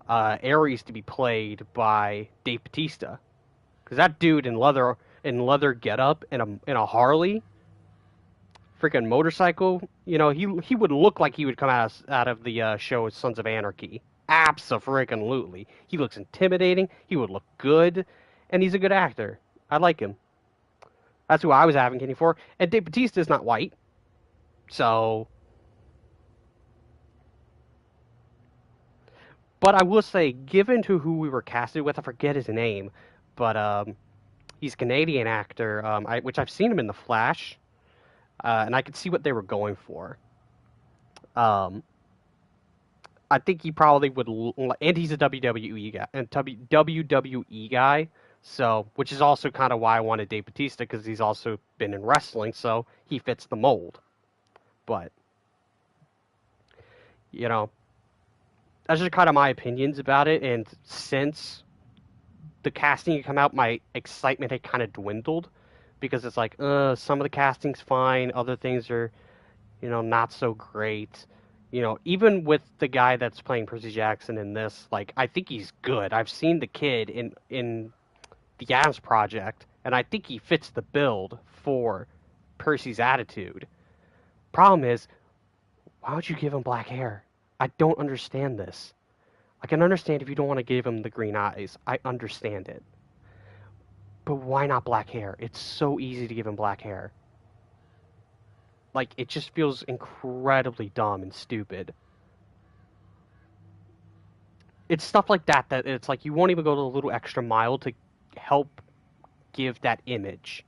S1: Ares to be played by Dave Bautista, because that dude in leather getup in a Harley, freaking motorcycle, he would look like he would come out of the show Sons of Anarchy. Abso-freaking-lutely. He looks intimidating. He would look good, and he's a good actor. I like him. That's who I was advocating for. And Dave Bautista is not white, so. But I will say, given to who we were casted with, I forget his name, but He's a Canadian actor, which I've seen him in The Flash, and I could see what they were going for. I think he probably would, and he's a WWE guy, and WWE guy, so which is also kind of why I wanted Dave Bautista because he's also been in wrestling, so he fits the mold. But you know, that's just kind of my opinions about it. And since the casting had come out, my excitement had kind of dwindled because it's like, some of the casting's fine, other things are, not so great. Even with the guy that's playing Percy Jackson in this, like, I think he's good. I've seen the kid in the Adams Project, and I think he fits the build for Percy's attitude. Problem is, why would you give him black hair? I don't understand this. I can understand if you don't want to give him the green eyes. I understand it. But why not black hair? It's so easy to give him black hair. Like, it just feels incredibly dumb and stupid. It's stuff like that it's like you won't even go to a little extra mile to help give that image.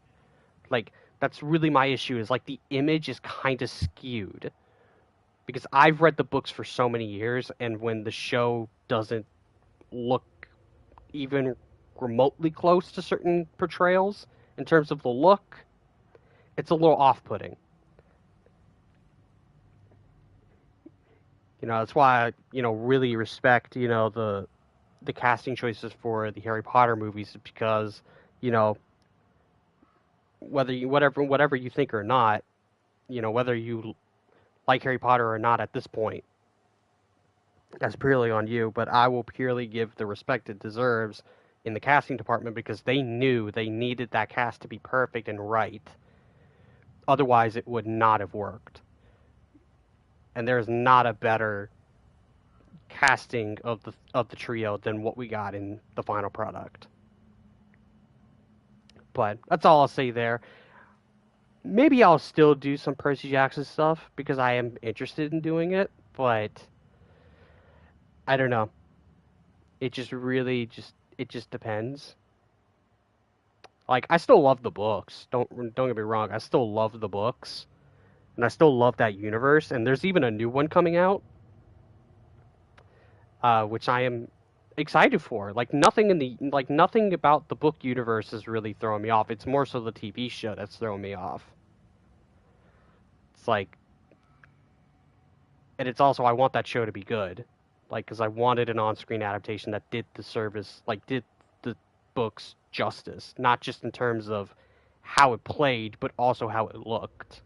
S1: Like, that's really my issue, is like the image is kind of skewed. Because I've read the books for so many years, and when the show doesn't look even remotely close to certain portrayals in terms of the look, it's a little off-putting. That's why I, really respect, the casting choices for the Harry Potter movies, because, whatever you think or not, whether you like Harry Potter or not at this point, that's purely on you, but I will purely give the respect it deserves in the casting department because they knew they needed that cast to be perfect and right. Otherwise, it would not have worked. And there's not a better casting of the trio than what we got in the final product. But that's all I'll say there. Maybe I'll still do some Percy Jackson stuff because I am interested in doing it, but I don't know. It just really it just depends. Like, I still love the books. Don't get me wrong. I still love the books, and I still love that universe. And there's even a new one coming out, which I am excited for. Like, nothing about the book universe is really throwing me off. It's more so the TV show that's throwing me off. It's like, and it's also, I want that show to be good, like, because I wanted an on-screen adaptation that did the service, like, did the books justice, not just in terms of how it played, but also how it looked.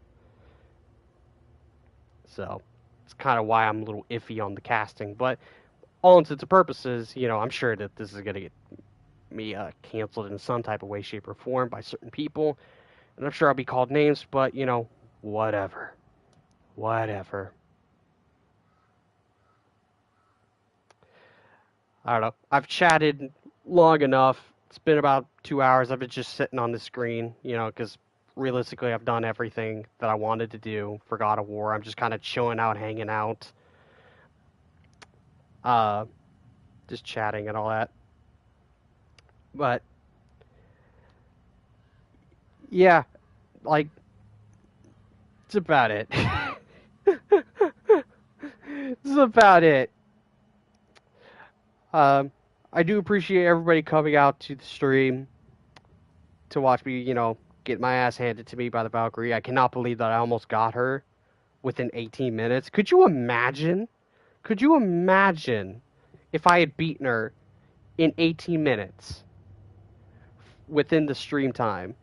S1: So it's kind of why I'm a little iffy on the casting, but all intents and purposes, I'm sure that this is going to get me canceled in some type of way, shape, or form by certain people, and I'm sure I'll be called names, but, whatever. I don't know. I've chatted long enough. It's been about 2 hours. I've been just sitting on the screen, because realistically I've done everything that I wanted to do for God of War. I'm just kind of chilling out, hanging out, just chatting and all that. But, yeah, like, it's about it. This is about it. I do appreciate everybody coming out to the stream to watch me, get my ass handed to me by the Valkyrie. I cannot believe that I almost got her within 18 minutes. Could you imagine? If I had beaten her in 18 minutes within the stream time?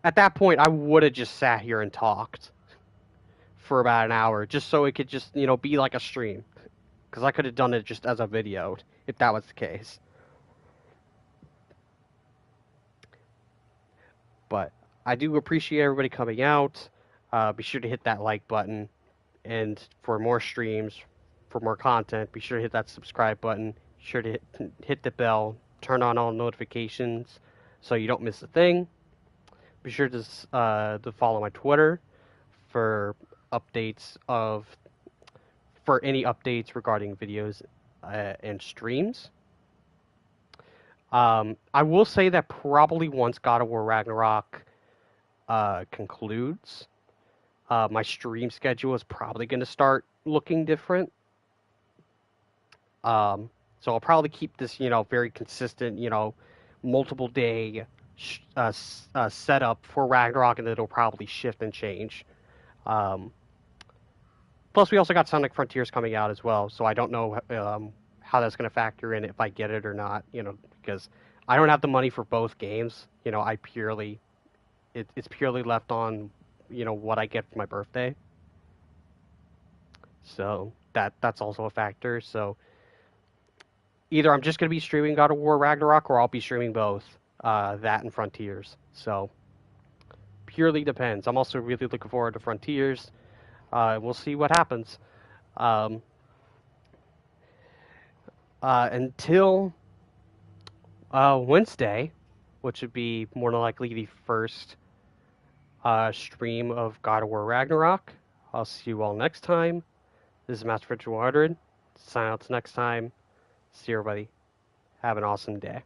S1: At that point, I would have just sat here and talked for about an hour, just so it could just, be like a stream. Because I could have done it just as a video, if that was the case. But I do appreciate everybody coming out. Be sure to hit that like button. And for more streams, for more content, be sure to hit that subscribe button. Be sure to hit the bell. Turn on all notifications so you don't miss a thing. Be sure to follow my Twitter for any updates regarding videos and streams. I will say that probably once God of War Ragnarok concludes, my stream schedule is probably going to start looking different. So I'll probably keep this, very consistent, multiple day setup for Ragnarok, and it'll probably shift and change. Um, Plus, we also got Sonic Frontiers coming out as well, so I don't know how that's going to factor in if I get it or not. Because I don't have the money for both games. It's purely left on, what I get for my birthday. So that's also a factor. So either I'm just going to be streaming God of War Ragnarok, or I'll be streaming both, that and Frontiers. So purely depends. I'm also really looking forward to Frontiers. We'll see what happens. Um, until Wednesday, which would be more than likely the first stream of God of War Ragnarok. I'll see you all next time. This is Master Fridge 100. Sign out next time. See everybody. Have an awesome day.